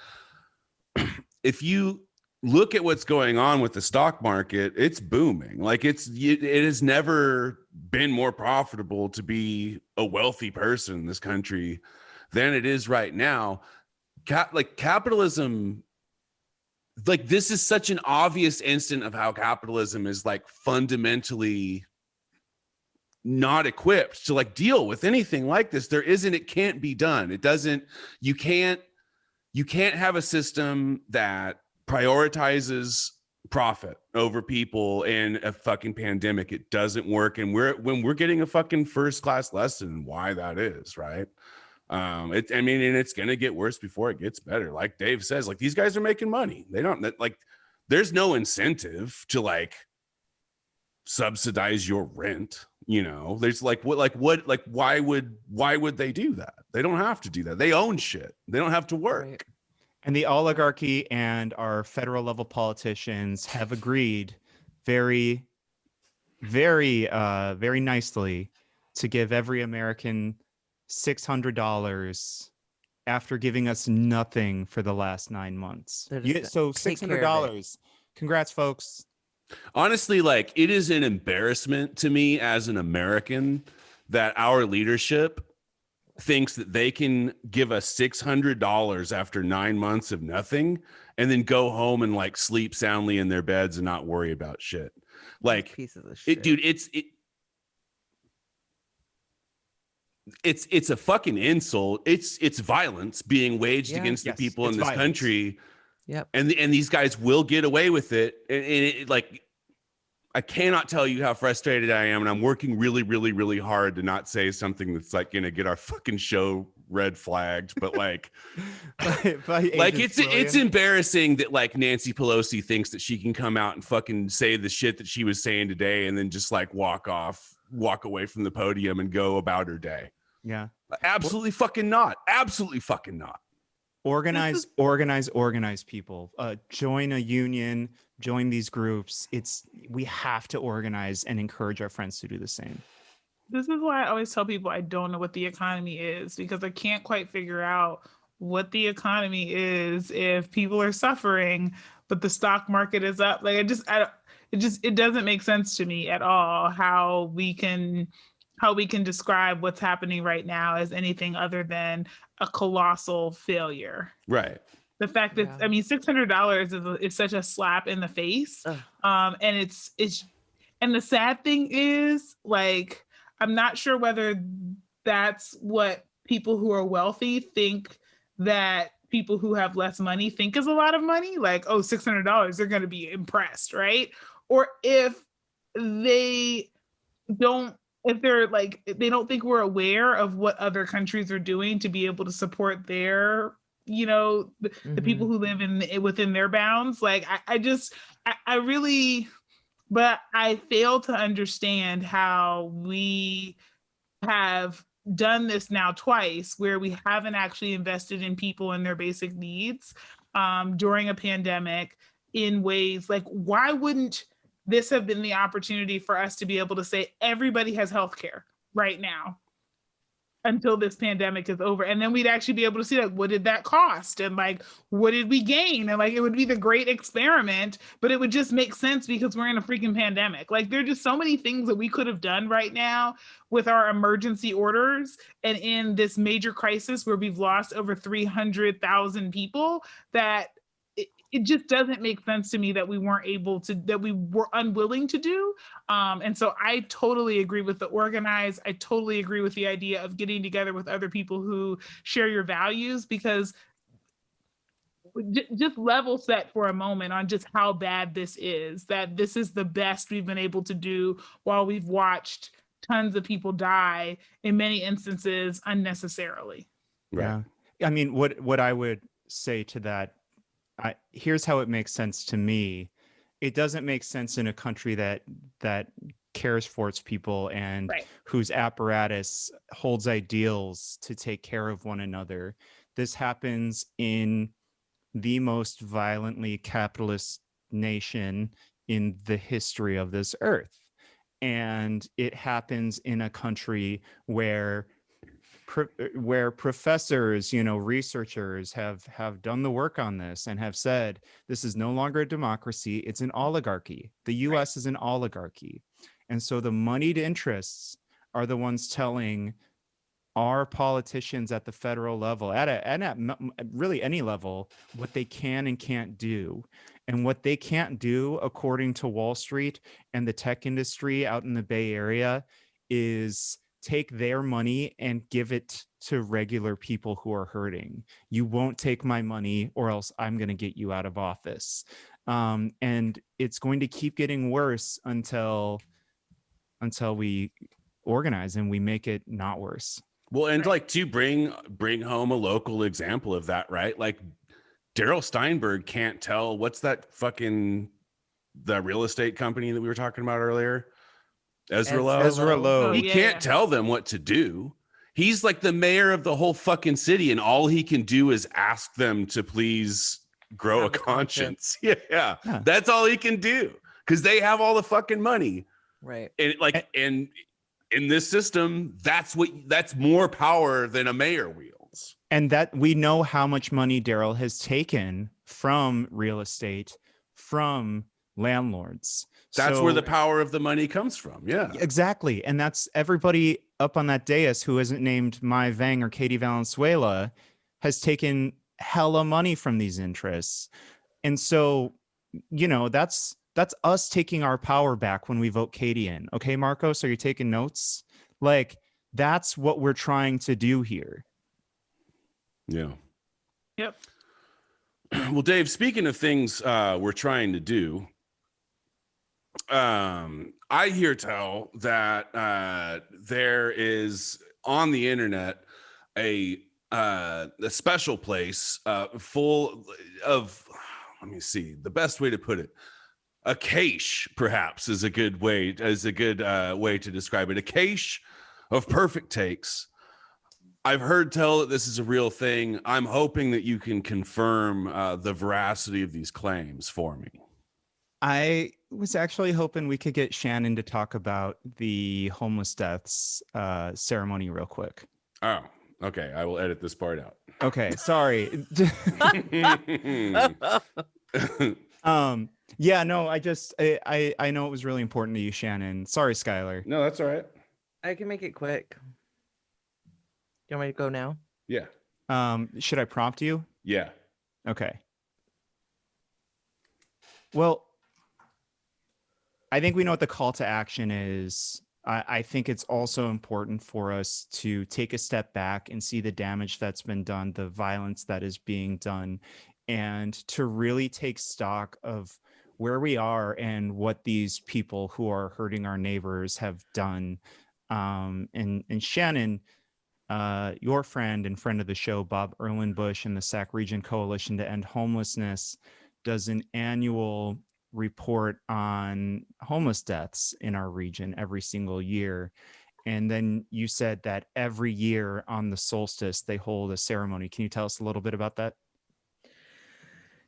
If you look at what's going on with the stock market, it's booming. It has never been more profitable to be a wealthy person in this country than it is right now. Capitalism, this is such an obvious instant of how capitalism is fundamentally not equipped to deal with anything like this. It can't be done. You can't have a system that prioritizes profit over people in a fucking pandemic. It doesn't work. And we're getting a fucking first class lesson why that is, right? And it's going to get worse before it gets better. Like Dave says, these guys are making money. They don't there's no incentive to subsidize your rent. There's why would they do that? They don't have to do that. They own shit. They don't have to work. Right. And the oligarchy and our federal level politicians have agreed very, very, very nicely to give every American $600 after giving us nothing for the last 9 months. So $600. Congrats, folks. Honestly, it is an embarrassment to me as an American that our leadership thinks that they can give us $600 after 9 months of nothing and then go home and sleep soundly in their beds and not worry about shit. Pieces of shit. Dude, it's a fucking insult. It's violence being waged against the people in this country. Yep. And these guys will get away with it. And I cannot tell you how frustrated I am, and I'm working really, really, really hard to not say something that's gonna get our fucking show red flagged. But it's embarrassing that Nancy Pelosi thinks that she can come out and fucking say the shit that she was saying today, and then just walk away from the podium and go about her day. Yeah, absolutely fucking not. Absolutely fucking not. Organize people. Join a union. Join these groups. We have to organize and encourage our friends to do the same. This is why I always tell people I don't know what the economy is, because I can't quite figure out what the economy is if people are suffering, but the stock market is up. Like it doesn't make sense to me at all how we can describe what's happening right now as anything other than a colossal failure. Right. The fact that, Yeah. I mean, $600 is such a slap in the face. Ugh. And and the sad thing is, like, I'm not sure whether that's what people who are wealthy think that people who have less money think is a lot of money. Like, oh, $600, they're going to be impressed, right? Or if they don't, if they're like, they don't think we're aware of what other countries are doing to be able to support their, the people who live within their bounds. Like, I really, but I fail to understand how we have done this now twice, where we haven't actually invested in people and their basic needs during a pandemic in ways like, why wouldn't this have been the opportunity for us to be able to say everybody has healthcare right now until this pandemic is over? And then we'd actually be able to see, like, what did that cost? And like, what did we gain? And like, it would be the great experiment, but it would just make sense because we're in a freaking pandemic. Like, there are just so many things that we could have done right now with our emergency orders and in this major crisis where we've lost over 300,000 people, that it just doesn't make sense to me that we were unwilling to do. And so I totally agree with the organize. I totally agree with the idea of getting together with other people who share your values, because just level set for a moment on just how bad this is, that this is the best we've been able to do while we've watched tons of people die, in many instances unnecessarily. Right. Yeah. I mean, what I would say to that, here's how it makes sense to me. It doesn't make sense in a country that cares for its people and Right. whose apparatus holds ideals to take care of one another. This happens in the most violently capitalist nation in the history of this earth. And it happens in a country where professors, researchers have done the work on this and have said this is no longer a democracy, it's an oligarchy. The US is an oligarchy. And so the moneyed interests are the ones telling our politicians at the federal level, at really any level, what they can and can't do. And what they can't do, according to Wall Street and the tech industry out in the Bay Area, is take their money and give it to regular people who are hurting. You won't take my money or else I'm going to get you out of office. And it's going to keep getting worse until we organize and we make it not worse. Well, and like to bring home a local example of that, right? Like Daryl Steinberg can't tell what's that fucking the real estate company that we were talking about earlier. Ezra Lowe. He can't tell them what to do. He's like the mayor of the whole fucking city, and all he can do is ask them to please grow a conscience. Yeah. That's all he can do, because they have all the fucking money. Right. And in this system, that's more power than a mayor wields. And that we know how much money Daryl has taken from real estate, from landlords. That's where the power of the money comes from. Yeah, exactly. And that's everybody up on that dais who isn't named Mai Vang or Katie Valenzuela has taken hella money from these interests. And so, that's us taking our power back when we vote Katie in. Okay, Marcos, are you taking notes? Like, that's what we're trying to do here. Yeah. Yep. Well, Dave, speaking of things we're trying to do, I hear tell that there is on the internet a special place full of, let me see, the best way to put it, a cache perhaps is a good way to describe it. A cache of perfect takes. I've heard tell that this is a real thing. I'm hoping that you can confirm the veracity of these claims for me. I was actually hoping we could get Shannon to talk about the homeless deaths ceremony real quick. Oh, okay. I will edit this part out. Okay, sorry. Yeah, no, I know it was really important to you, Shannon. Sorry, Skylar. No, that's all right. I can make it quick. You want me to go now? Yeah. Should I prompt you? Yeah. Okay. Well, I think we know what the call to action is. I think it's also important for us to take a step back and see the damage that's been done, the violence that is being done, and to really take stock of where we are and what these people who are hurting our neighbors have done. And Shannon, your friend and friend of the show, Bob Erlenbush, and the Sac Region Coalition to End Homelessness, does an annual report on homeless deaths in our region every single year. And then you said that every year on the solstice, they hold a ceremony. Can you tell us a little bit about that?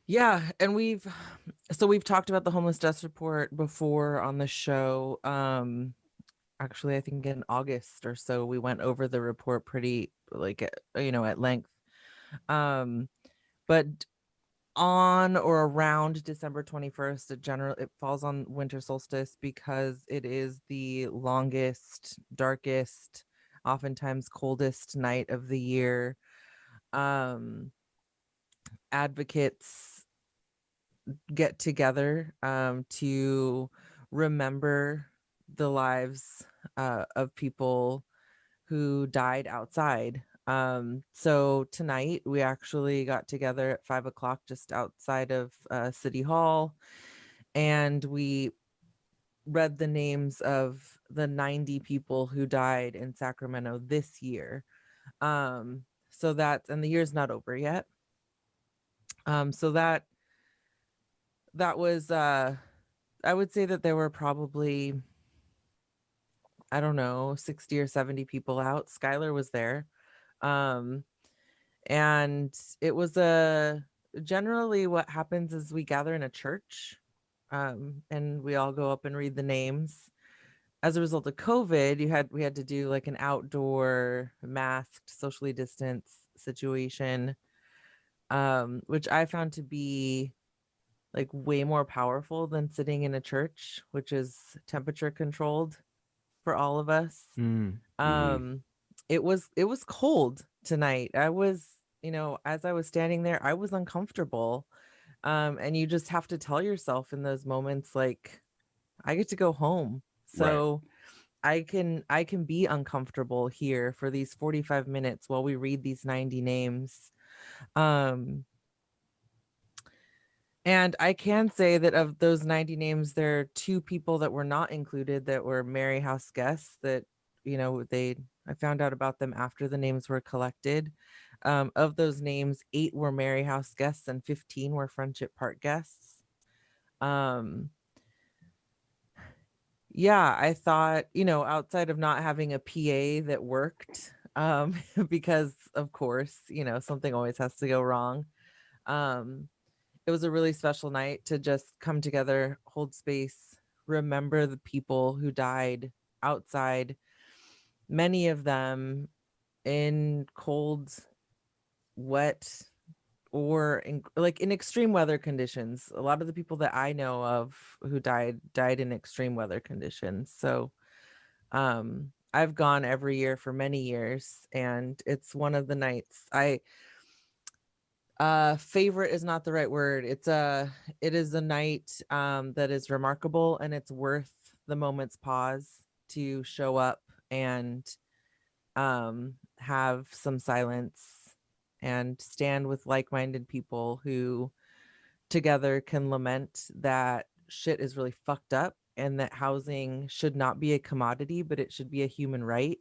Yeah, and we've talked about the homeless deaths report before on the show. Actually, I think in August or so, we went over the report pretty at length. But on or around December 21st, it falls on winter solstice because it is the longest, darkest, oftentimes coldest night of the year. Advocates get together to remember the lives of people who died outside. So tonight we actually got together at 5:00 just outside of City Hall, and we read the names of the 90 people who died in Sacramento this year. So that's, and the year's not over yet. So that was I would say that there were probably, I don't know, 60 or 70 people out. Skylar was there. And it was generally what happens is we gather in a church, and we all go up and read the names. As a result of COVID, we had to do like an outdoor masked, socially distanced situation, which I found to be like way more powerful than sitting in a church, which is temperature controlled for all of us. It was cold tonight. I was, as I was standing there, I was uncomfortable. And you just have to tell yourself in those moments, like, I get to go home. So right. I can be uncomfortable here for these 45 minutes while we read these 90 names. And I can say that of those 90 names, there are 2 people that were not included that were Mary House guests that, I found out about them after the names were collected. Of those names, 8 were Mary House guests and 15 were Friendship Park guests. Yeah, I thought, outside of not having a PA that worked, because of course, something always has to go wrong. It was a really special night to just come together, hold space, remember the people who died outside, many of them in cold, wet, or in extreme weather conditions. A lot of the people that I know of who died in extreme weather conditions. So I've gone every year for many years, and it's one of the nights favorite is not the right word. It is a night that is remarkable, and it's worth the moment's pause to show up and have some silence and stand with like-minded people who together can lament that shit is really fucked up and that housing should not be a commodity, but it should be a human right,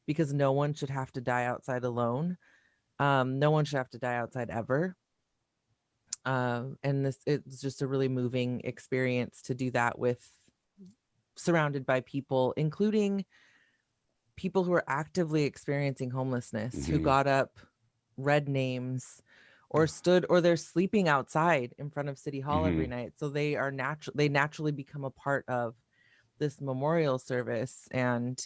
because no one should have to die outside alone. No one should have to die outside ever. And it's just a really moving experience to do that surrounded by people, including people who are actively experiencing homelessness, who got up, read names, or they're sleeping outside in front of City Hall every Mhm. night. So they naturally become a part of this memorial service. And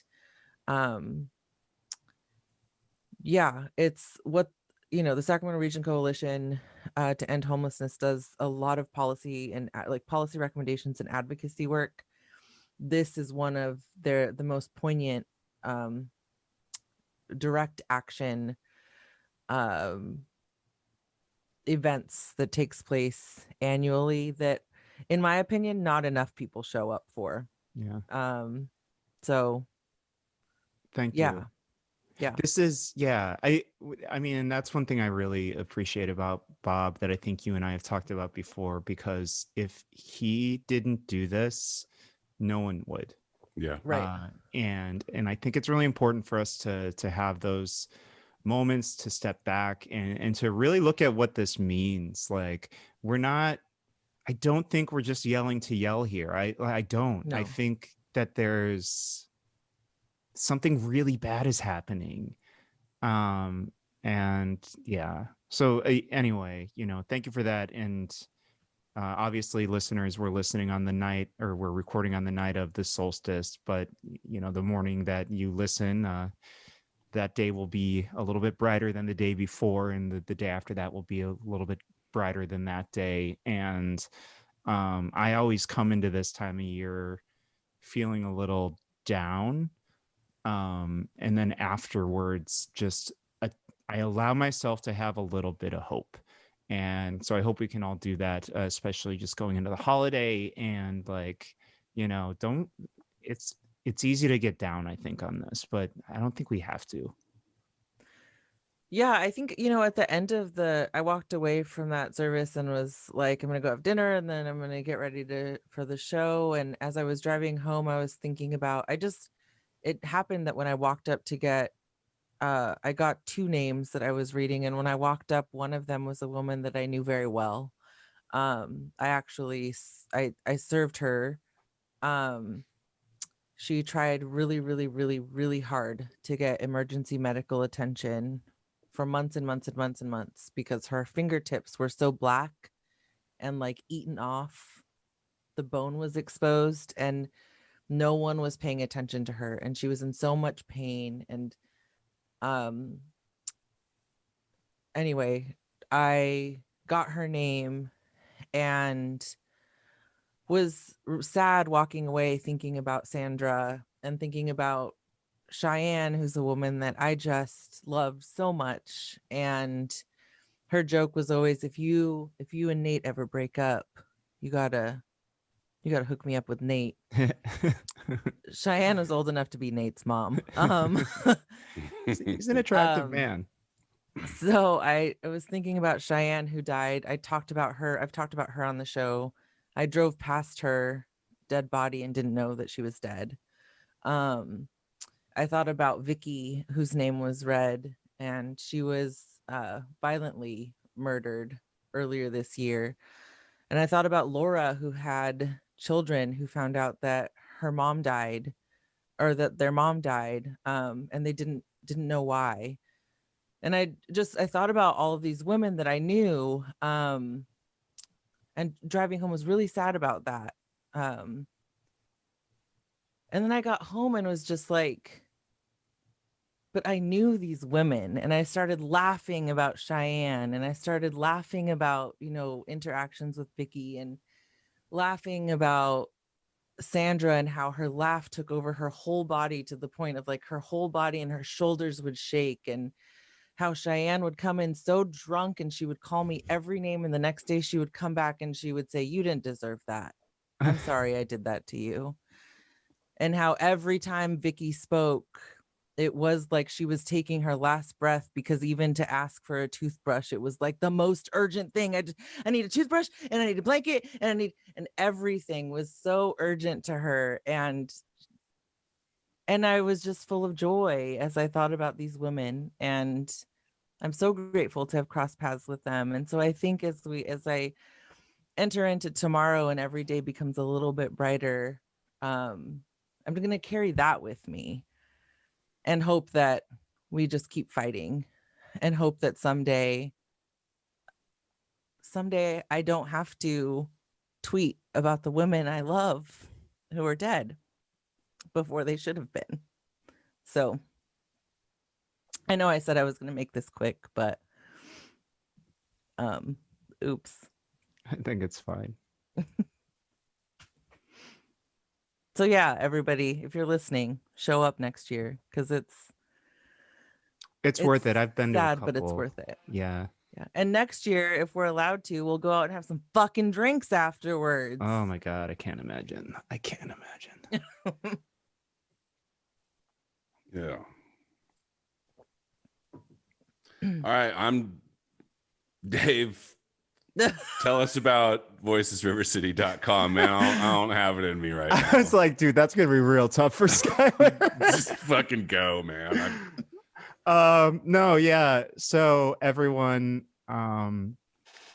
yeah, it's what, the Sacramento Regional Coalition to End Homelessness does a lot of policy and like policy recommendations and advocacy work. This is one of the most poignant direct action events that takes place annually that, in my opinion, not enough people show up for. Yeah. So Thank yeah. you. Yeah. This is, I mean, and that's one thing I really appreciate about Bob that I think you and I have talked about before, because if he didn't do this, no one would. Yeah. Right. And I think it's really important for us to have those moments to step back and to really look at what this means. Like, I don't think we're just yelling to yell here. I don't. No. I think that there's something really bad is happening. And yeah. So anyway, thank you for that. And obviously, listeners, we're listening on the night, or we're recording on the night of the solstice, but the morning that you listen, that day will be a little bit brighter than the day before, and the day after that will be a little bit brighter than that day. And I always come into this time of year feeling a little down, and then afterwards I allow myself to have a little bit of hope. And so I hope we can all do that, especially just going into the holiday. And like, don't, it's easy to get down, I think, on this, but I don't think we have to. Yeah, I think, at the end of I walked away from that service and was like, I'm going to go have dinner and then I'm going to get ready for the show. And as I was driving home, I was thinking about, it happened that when I walked up to get, I got two names that I was reading. And when I walked up, one of them was a woman that I knew very well. I served her. She tried really, really, really, really hard to get emergency medical attention for months and months and months and months, because her fingertips were so black and like eaten off. The bone was exposed and no one was paying attention to her. And she was in so much pain. And anyway, I got her name and was sad walking away thinking about Sandra and thinking about Cheyenne, who's a woman that I just loved so much. And her joke was always, if you and Nate ever break up, you gotta hook me up with Nate. Cheyenne was old enough to be Nate's mom. He's an attractive man. So I was thinking about Cheyenne, who died. I've talked about her on the show. I drove past her dead body and didn't know that she was dead. I thought about Vicky, whose name was Red, and she was violently murdered earlier this year. And I thought about Laura, who had children who found out that her mom died, or that their mom died, and they didn't know why. And I thought about all of these women that I knew, and driving home was really sad about that. And then I got home and was just like, but I knew these women, and I started laughing about Cheyenne, and I started laughing about, interactions with Vicky, and laughing about Sandra and how her laugh took over her whole body to the point of like her whole body and her shoulders would shake, and how Cheyenne would come in so drunk and she would call me every name, and the next day she would come back and she would say, you didn't deserve that. I'm sorry I did that to you. And how every time Vicky spoke, it was like she was taking her last breath, because even to ask for a toothbrush, it was like the most urgent thing. I need a toothbrush, and I need a blanket, and everything was so urgent to her. And I was just full of joy as I thought about these women, and I'm so grateful to have crossed paths with them. And so I think as I enter into tomorrow and every day becomes a little bit brighter, I'm going to carry that with me and hope that we just keep fighting, and hope that someday someday I don't have to tweet about the women I love who are dead before they should have been. So I know I said I was going to make this quick, but oops. I think it's fine. So yeah, everybody, if you're listening, show up next year because It's worth it. I've been to a sad, couple. but it's worth it. Yeah. Yeah. And next year, if we're allowed to, we'll go out and have some fucking drinks afterwards. Oh my God. I can't imagine. Yeah. All right, I'm Dave. Tell us about voicesrivercity.com, man. I don't have it in me right now. I was like, dude, that's gonna be real tough for Skylar. Just fucking go, man. No, yeah. So everyone,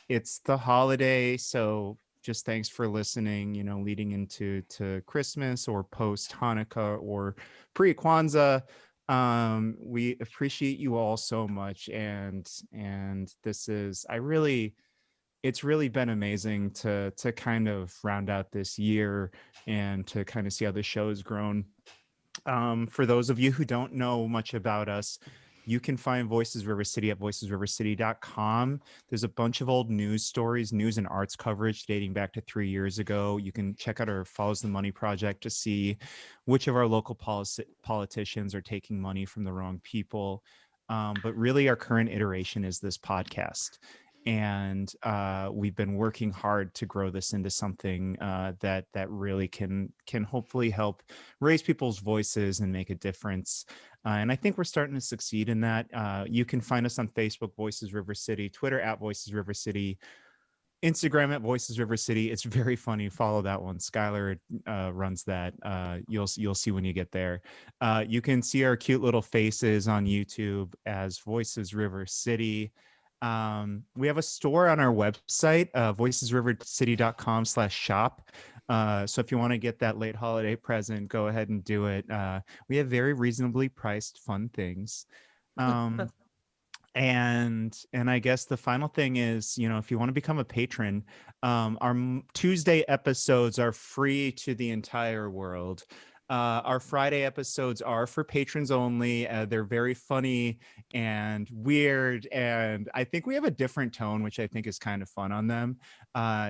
it's the holiday, so just thanks for listening, leading into Christmas or post Hanukkah or pre-Kwanzaa. We appreciate you all so much, and this is it's really been amazing to kind of round out this year and to kind of see how the show has grown. For those of you who don't know much about us, you can find Voices River City at voicesrivercity.com. There's a bunch of old news stories, news and arts coverage dating back to 3 years ago. You can check out our Follows the Money project to see which of our local politicians are taking money from the wrong people. But really, our current iteration is this podcast. And we've been working hard to grow this into something that really can hopefully help raise people's voices and make a difference. And I think we're starting to succeed in that. You can find us on Facebook, Voices River City, Twitter at Voices River City, Instagram at Voices River City. It's very funny. Follow that one. Skylar runs that. You'll see when you get there. You can see our cute little faces on YouTube as Voices River City. We have a store on our website, voicesrivercity.com/shop. So if you want to get that late holiday present, go ahead and do it. We have very reasonably priced fun things. And I guess the final thing is, if you want to become a patron, our Tuesday episodes are free to the entire world. Our Friday episodes are for patrons only. They're very funny and weird, and I think we have a different tone, which I think is kind of fun on them.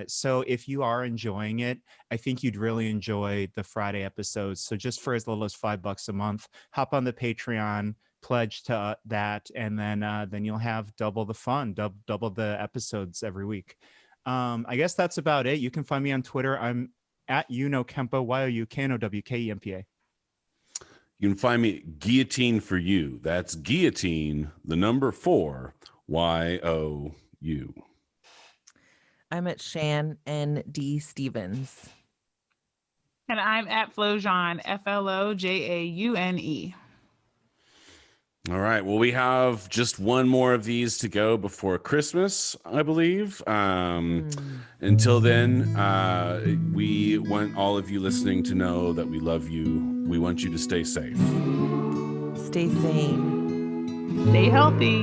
So if you are enjoying it, I think you'd really enjoy the Friday episodes. So just for as little as $5 a month, hop on the Patreon, pledge to that, and then you'll have double the fun, double the episodes every week. I guess that's about it. You can find me on Twitter. I'm at Kempo, YOUKNOWKEMPA. You can find me Guillotine for You. That's Guillotine, the number 4, YOU. I'm at Shan N.D. Stevens. And I'm at Flojaune, FLOJAUNE. All right. Well, we have just one more of these to go before Christmas, I believe. Until then, we want all of you listening to know that we love you. We want you to stay safe. Stay sane. Stay healthy.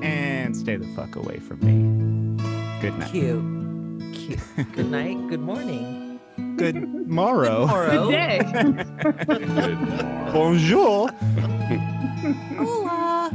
And stay the fuck away from me. Good night. Cute. Good night. Good morning. Good morrow. Tomorrow. Good day. Good morning. Bonjour. Hola.